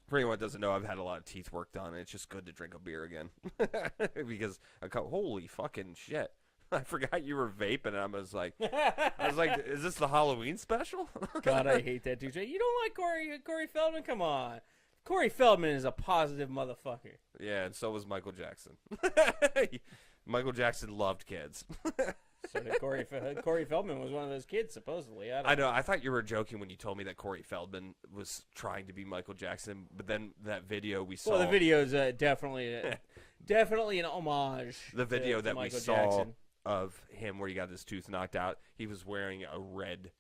For anyone that doesn't know, I've had a lot of teeth work done, and it's just good to drink a beer again. Because holy fucking shit. I forgot you were vaping, and I was like, is this the Halloween special? God, I hate that dude. You don't like Corey Feldman? Come on. Corey Feldman is a positive motherfucker. Yeah, and so was Michael Jackson. Michael Jackson loved kids. So did Corey Feldman was one of those kids, supposedly. I know. I thought you were joking when you told me that Corey Feldman was trying to be Michael Jackson, but then that video we saw. Well, the video is definitely an homage. The video to that Michael we saw Jackson. Of him where he got his tooth knocked out, he was wearing a red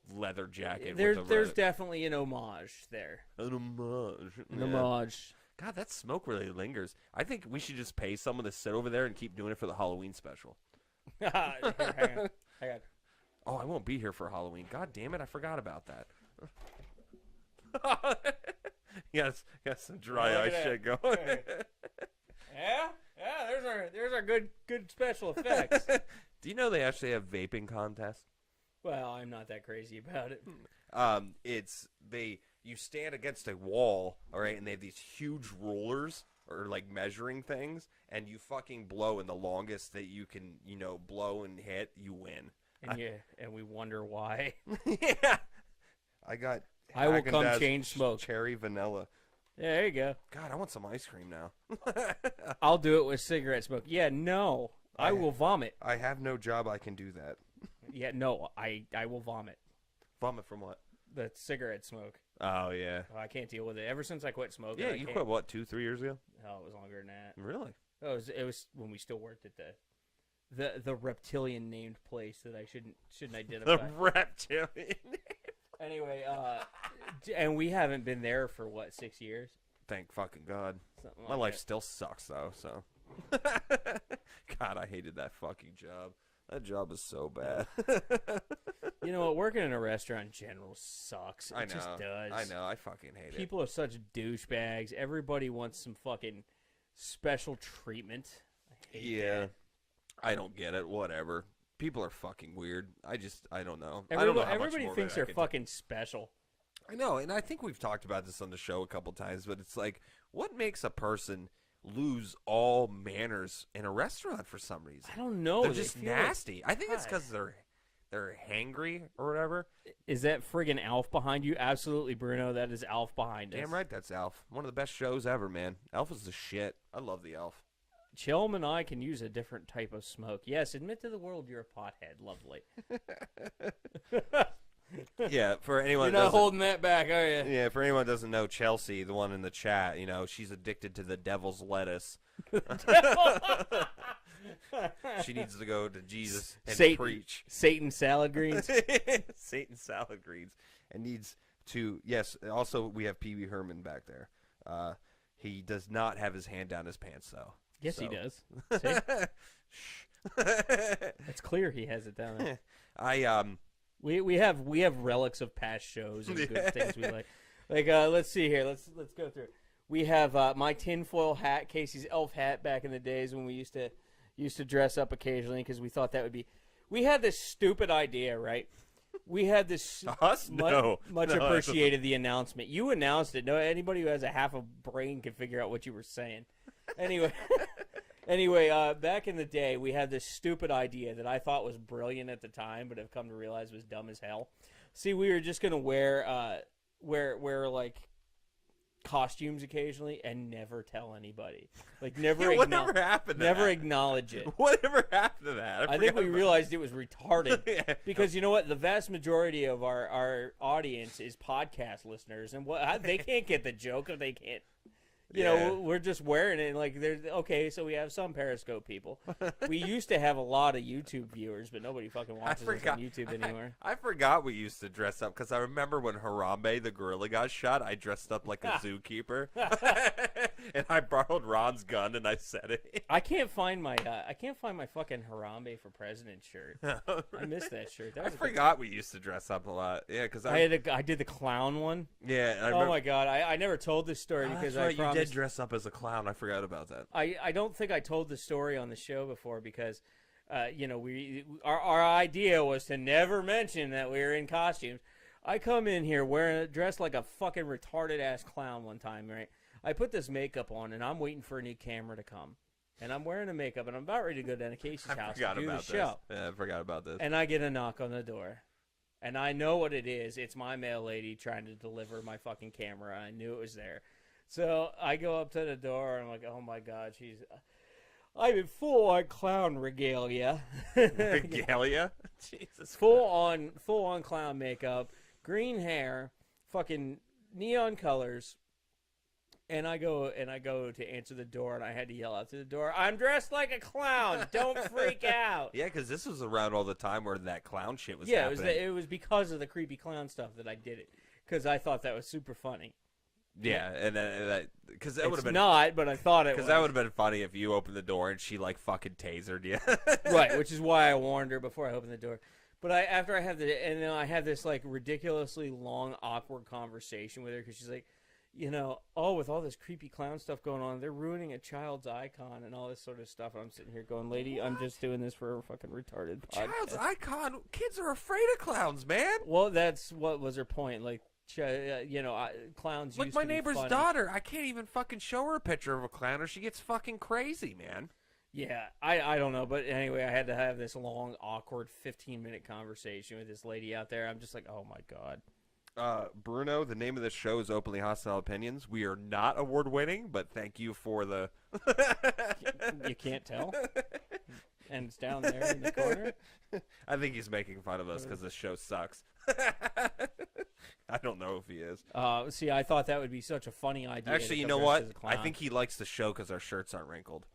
leather jacket. There's definitely an homage there. An homage. An homage. God, that smoke really lingers. I think we should just pay someone to sit over there and keep doing it for the Halloween special. Here, hang on. Oh, I won't be here for Halloween. God damn it, I forgot about that. Yes, got some dry eye shit going. Yeah, there's our good special effects. Do you know they actually have vaping contests? Well, I'm not that crazy about it. You stand against a wall, all right, and they have these huge rollers or like measuring things, and you fucking blow, and the longest that you can, blow and hit, you win. And we wonder why. Yeah. I will come change smoke. Cherry vanilla. Yeah, there you go. God, I want some ice cream now. I'll do it with cigarette smoke. Yeah, no. I will vomit. I have no job I can do that. Yeah, no, I will vomit. Vomit from what? The cigarette smoke. Oh, yeah. Oh, I can't deal with it. Ever since I quit smoking. Yeah, you quit, what, 2-3 years ago? Oh, it was longer than that. Really? Oh, it was when we still worked at the reptilian named place that I shouldn't identify. The reptilian. Anyway, and we haven't been there for what, 6 years? Thank fucking God. Something My like life that. still sucks though. So, God, I hated that fucking job. That job is so bad. You know what? Working in a restaurant in general sucks. It I know. just does. I know. I fucking hate People are such douchebags. Everybody wants some fucking special treatment. I it. hate Yeah. that. I don't get it. Whatever. People are fucking weird. I don't know. I don't know how Everybody much more thinks I they're can fucking special. I know, and I think we've talked about this on the show a couple times, but it's like, what makes a person lose all manners in a restaurant for some reason? I don't know. They're They just feel like- nasty. I think it's because they're hangry or whatever. Is that friggin' Alf behind you? Absolutely, Bruno. That is Alf behind us. Damn right, that's Alf. One of the best shows ever, man. Alf is the shit. I love the Alf. Chilm and I can use a different type of smoke. Yes, admit to the world you're a pothead. Lovely. Yeah, for anyone You're that not doesn't- holding that back, are you? Yeah, for anyone that doesn't know, Chelsea, the one in the chat, you know, she's addicted to the devil's lettuce. She needs to go to Jesus and preach. Satan salad greens. Satan salad greens. And needs to, yes, also we have Pee Wee Herman back there. He does not have his hand down his pants, though. Yes, So. he does. See? It's clear he has it down there. We have relics of past shows and good things we like. Like let's see here. Let's go through. We have my tinfoil hat, Casey's elf hat, back in the days when we used to dress up occasionally because we thought that would be. We had this stupid idea, right? We had this Us? No. much No, appreciated the announcement. You announced it. No, anybody who has a half a brain can figure out what you were saying. Anyway, back in the day, we had this stupid idea that I thought was brilliant at the time, but have come to realize was dumb as hell. See, we were just gonna wear like costumes occasionally and never tell anybody. Like never. Whatever happened to Never that? acknowledge it. Whatever happened to that? I think forgot we about realized it was retarded Yeah. because you know what? The vast majority of our audience is podcast listeners, and they can't get the joke if they can't. You know, we're just wearing it like there's okay. So we have some Periscope people. We used to have a lot of YouTube viewers, but nobody fucking watches us on YouTube anymore. I forgot we used to dress up because I remember when Harambe the gorilla got shot, I dressed up like a zookeeper, and I borrowed Ron's gun and I set it. I can't find my fucking Harambe for President shirt. I missed that shirt. That I was a good- forgot we used to dress up a lot. Yeah, because I did the clown one. yeah. I Oh remember, my god, I never told this story because that's I right, promised. you did dress up as a clown. I forgot about that. I don't think I told the story on the show before because, you know, our idea was to never mention that we were in costumes. I come in here dressed like a fucking retarded ass clown one time, right? I put this makeup on and I'm waiting for a new camera to come, and I'm wearing the makeup and I'm about ready to go down to Casey's I house forgot to do the about show. this. Yeah, I forgot about this. And I get a knock on the door. And I know what it is. It's my mail lady trying to deliver my fucking camera. I knew it was there. So I go up to the door, and I'm like, oh, my God, I'm in full-on clown regalia. Regalia? Jesus. Full-on clown makeup, green hair, fucking neon colors. And I go to answer the door, and I had to yell out to the door, I'm dressed like a clown. Don't freak out. Yeah, because this was around all the time where that clown shit was Yeah, happening. it was because of the creepy clown stuff that I did it, because I thought that was super funny. Yeah, and then because that would have It's been not, but I thought it was. because that would have been funny if you opened the door and she like fucking tasered you. Right, which is why I warned her before I opened the door. But I had this like ridiculously long, awkward conversation with her because she's like, you know, with all this creepy clown stuff going on, they're ruining a child's icon and all this sort of stuff. And I'm sitting here going, lady, I'm just doing this for a fucking retarded podcast. Child's icon. Kids are afraid of clowns, man. Well, that's what was her point. Like, you know, clowns. Like used my to be neighbor's funny. daughter, I can't even fucking show her a picture of a clown or she gets fucking crazy, man. Yeah, I don't know, but anyway, I had to have this long, awkward 15-minute conversation with this lady out there. I'm just like, oh my God. Bruno, the name of this show is Openly Hostile Opinions. We are not award-winning, but thank you for the... You can't tell? and it's down there in the corner. I think he's making fun of us because this show sucks. I don't know if he is. See, I thought that would be such a funny idea. Actually, you know what? I think he likes the show because our shirts aren't wrinkled.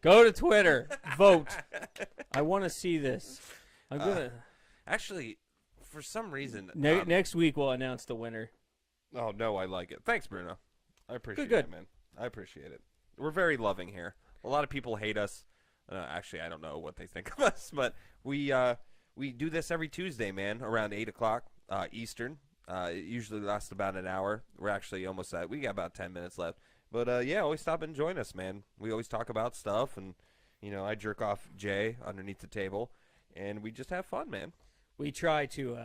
Go to Twitter. Vote. I want to see this. I'm going to... Actually, for some reason... next week, we'll announce the winner. Oh, no, I like it. Thanks, Bruno. I appreciate Good. it, man. I appreciate it. We're very loving here. A lot of people hate us. Actually, I don't know what they think of us, but we do this every Tuesday, man, around 8 o'clock Eastern. It usually lasts about an hour. We're actually almost at. We got about 10 minutes left. But, yeah, always stop and join us, man. We always talk about stuff, and, I jerk off Jay underneath the table, and we just have fun, man. We try to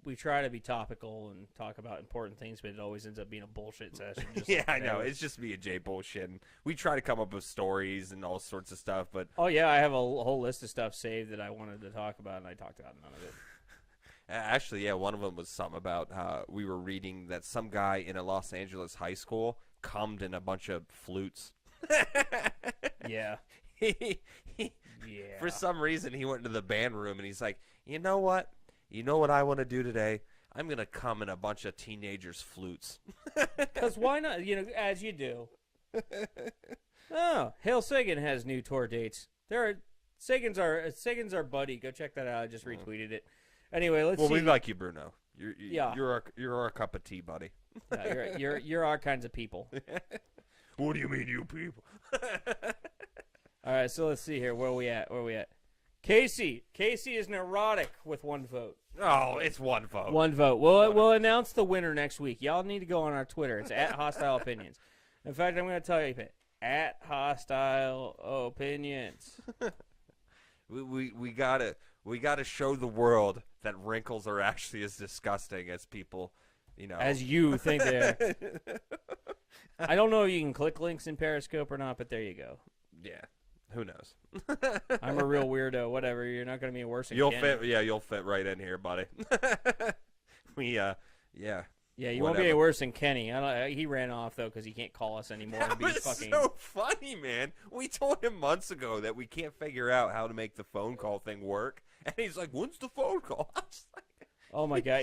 we try to be topical and talk about important things, but it always ends up being a bullshit session. Yeah, I know. It's just me and Jay bullshitting. We try to come up with stories and all sorts of stuff, but... Oh, yeah, I have a whole list of stuff saved that I wanted to talk about, and I talked about none of it. Actually, yeah, one of them was something about we were reading that some guy in a Los Angeles high school cummed in a bunch of flutes. Yeah. For some reason, he went into the band room, and he's like, you know what? You know what I want to do today? I'm going to come in a bunch of teenagers' flutes. Because why not? As you do. Oh, Hail Sagan has new tour dates. Sagan's our buddy. Go check that out. I just retweeted it. Anyway, let's see. Well, we like you, Bruno. Yeah. You're our cup of tea, buddy. Yeah, you're our kinds of people. What do you mean, you people? All right, so let's see here. Where are we at? Casey is neurotic with one vote. Oh, it's one vote. One vote. We'll announce the winner next week. Y'all need to go on our Twitter. It's at Hostile Opinions. In fact, I'm going to tell you, at Hostile Opinions. we gotta show the world that wrinkles are actually as disgusting as people, as you think they are. I don't know if you can click links in Periscope or not, but there you go. Yeah. Who knows? I'm a real weirdo. Whatever. You're not going to be worse than You'll Kenny. fit. Yeah, you'll fit right in here, buddy. Yeah. Yeah, you won't be any worse than Kenny. He ran off, though, because he can't call us anymore. That was so funny, man. We told him months ago that we can't figure out how to make the phone call thing work. And he's like, when's the phone call? I was like... Oh, my God.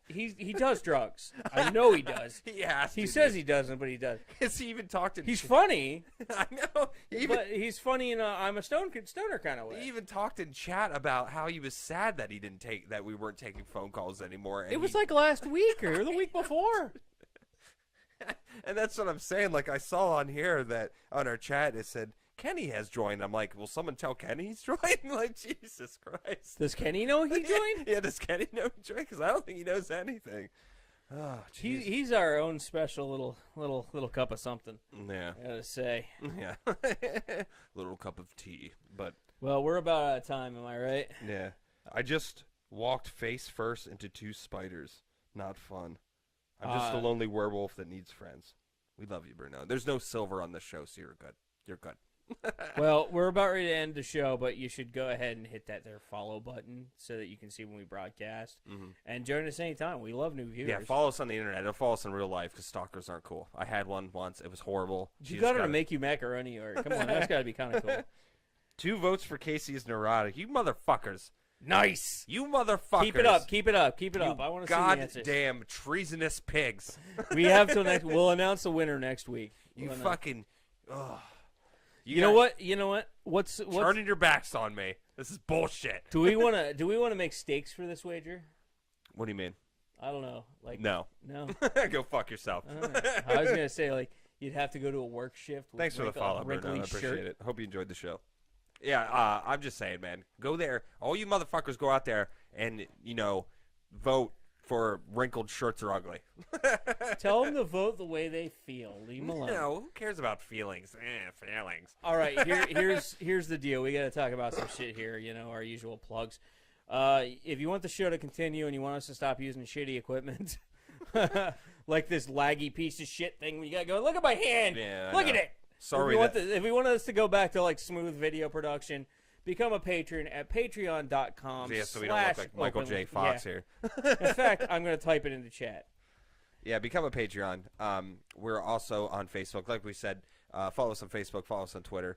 He does drugs. I know he does. He says he doesn't, but he does. Has he even talked to... He's funny. I know. But he's funny in a I'm a stoner kind of way. He even talked in chat about how he was sad that that we weren't taking phone calls anymore. And it was like last week or the week before. And that's what I'm saying. Like, I saw on here that on our chat it said Kenny has joined. I'm like, will someone tell Kenny he's joined? Like, Jesus Christ. Does Kenny know he joined? Yeah, does Kenny know he joined? Because I don't think he knows anything. Oh, he's our own special little cup of something. Yeah. I gotta say. Yeah. Little cup of tea. But well, we're about out of time, am I right? Yeah. I just walked face first into 2 spiders. Not fun. I'm just a lonely werewolf that needs friends. We love you, Bruno. There's no silver on this show, so you're good. You're good. Well, we're about ready to end the show, but you should go ahead and hit that there follow button so that you can see when we broadcast. Mm-hmm. And join us anytime. We love new viewers. Yeah, follow us on the internet. Don't follow us in real life because stalkers aren't cool. I had one once. It was horrible. You got her to make you macaroni, or come on, that's got to be kind of cool. 2 votes for Casey is neurotic. You motherfuckers. Nice. You motherfuckers. Keep it up. Keep it up. Keep it up. I want to see the answers. Goddamn treasonous pigs. We have till next. We'll announce the winner next week. You fucking. Ugh. You know what? You know what? What's turning your backs on me? This is bullshit. Do we want to make stakes for this wager? What do you mean? I don't know. Like no. Go fuck yourself. I was gonna say like you'd have to go to a work shift. With Thanks for the follow, Bruno. I appreciate it. Hope you enjoyed the show. Yeah, I'm just saying, man. Go there. All you motherfuckers go out there and vote for wrinkled shirts are ugly. Tell them to vote the way they feel. Leave them alone. No, who cares about feelings? Feelings. All right, here's the deal. We got to talk about some shit here. Our usual plugs. If you want the show to continue and you want us to stop using shitty equipment, like this laggy piece of shit thing, we got to go. Look at my hand. Yeah, look at it. Sorry. If we want us to go back to like smooth video production. Become a patron at patreon.com. Yeah, so we don't look like Michael J. Fox here. In fact, I'm going to type it into chat. Yeah, become a Patreon. We're also on Facebook. Like we said, follow us on Facebook, follow us on Twitter.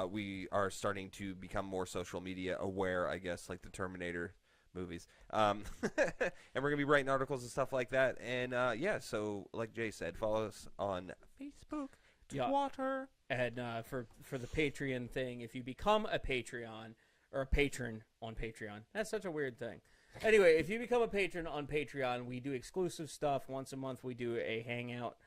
We are starting to become more social media aware, I guess, like the Terminator movies. And we're going to be writing articles and stuff like that. And, so like Jay said, follow us on Facebook, Twitter. And for the Patreon thing, if you become a Patreon or a patron on Patreon, that's such a weird thing. Anyway, if you become a patron on Patreon, we do exclusive stuff. Once a month, we do a hangout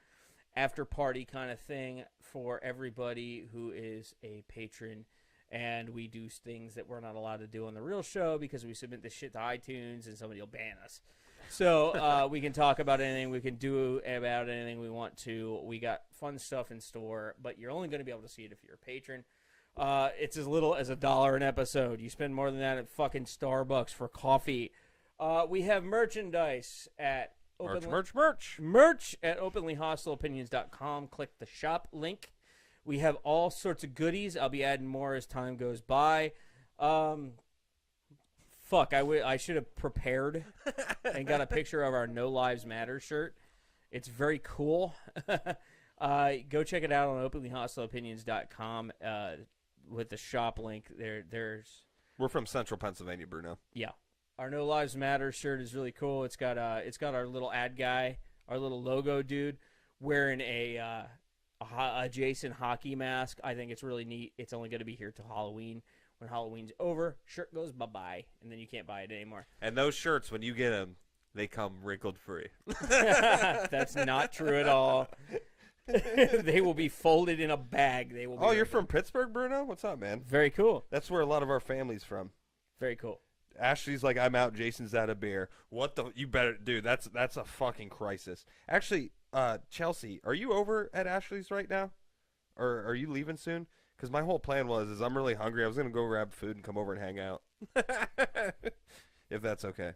after party kind of thing for everybody who is a patron. And we do things that we're not allowed to do on the real show because we submit this shit to iTunes and somebody will ban us. So we can talk about anything. We can do about anything we want to. We got fun stuff in store, but you're only going to be able to see it if you're a patron. It's as little as $1 an episode. You spend more than that at fucking Starbucks for coffee. We have merchandise at merch at openlyhostileopinions.com. Click the shop link. We have all sorts of goodies. I'll be adding more as time goes by. I should have prepared and got a picture of our No Lives Matter shirt. It's very cool. Go check it out on openlyhostileopinions.com with the shop link. We're from Central Pennsylvania, Bruno. Yeah. Our No Lives Matter shirt is really cool. It's got our little ad guy, our little logo dude, wearing a Jason hockey mask. I think it's really neat. It's only going to be here till Halloween. When Halloween's over, shirt goes bye-bye, and then you can't buy it anymore. And those shirts, when you get them, they come wrinkled free. That's not true at all. They will be folded in a bag. They will. Oh, you're from Pittsburgh, Bruno? What's up, man? Very cool. That's where a lot of our family's from. Very cool. Ashley's like, I'm out. Jason's out of beer. What the? You better, dude. That's a fucking crisis. Actually, Chelsea, are you over at Ashley's right now, or are you leaving soon? Because my whole plan is I'm really hungry. I was gonna go grab food and come over and hang out, if that's okay.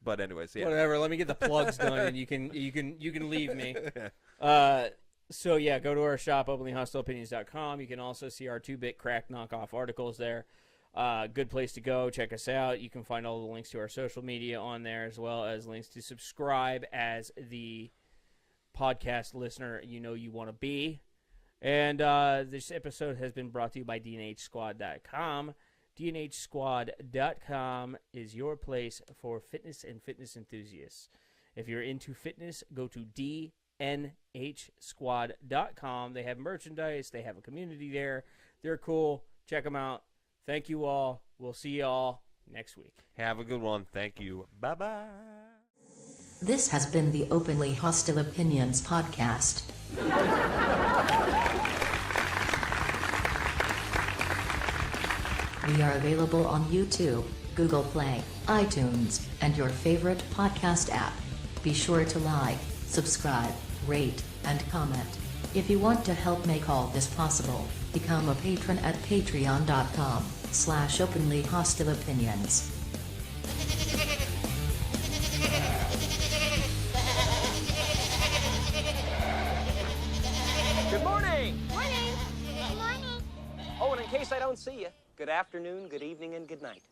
But anyways, yeah. Whatever. Let me get the plugs done, and you can leave me. So yeah, go to our shop, openlyhostileopinions.com. You can also see our 2-bit crack knockoff articles there. Good place to go. Check us out. You can find all the links to our social media on there, as well as links to subscribe as the podcast listener you want to be. And this episode has been brought to you by DNHsquad.com. DNHsquad.com is your place for fitness and fitness enthusiasts. If you're into fitness, go to DNHsquad.com. They have merchandise. They have a community there. They're cool. Check them out. Thank you all. We'll see you all next week. Have a good one. Thank you. Bye-bye. This has been the Openly Hostile Opinions podcast. We are available on YouTube, Google Play, iTunes, and your favorite podcast app. Be sure to like, subscribe, rate, and comment. If you want to help make all this possible, become a patron at patreon.com/openlyhostileopinions. Good morning! Morning. Good morning. Oh, and in case I don't see you, good afternoon, good evening, and good night.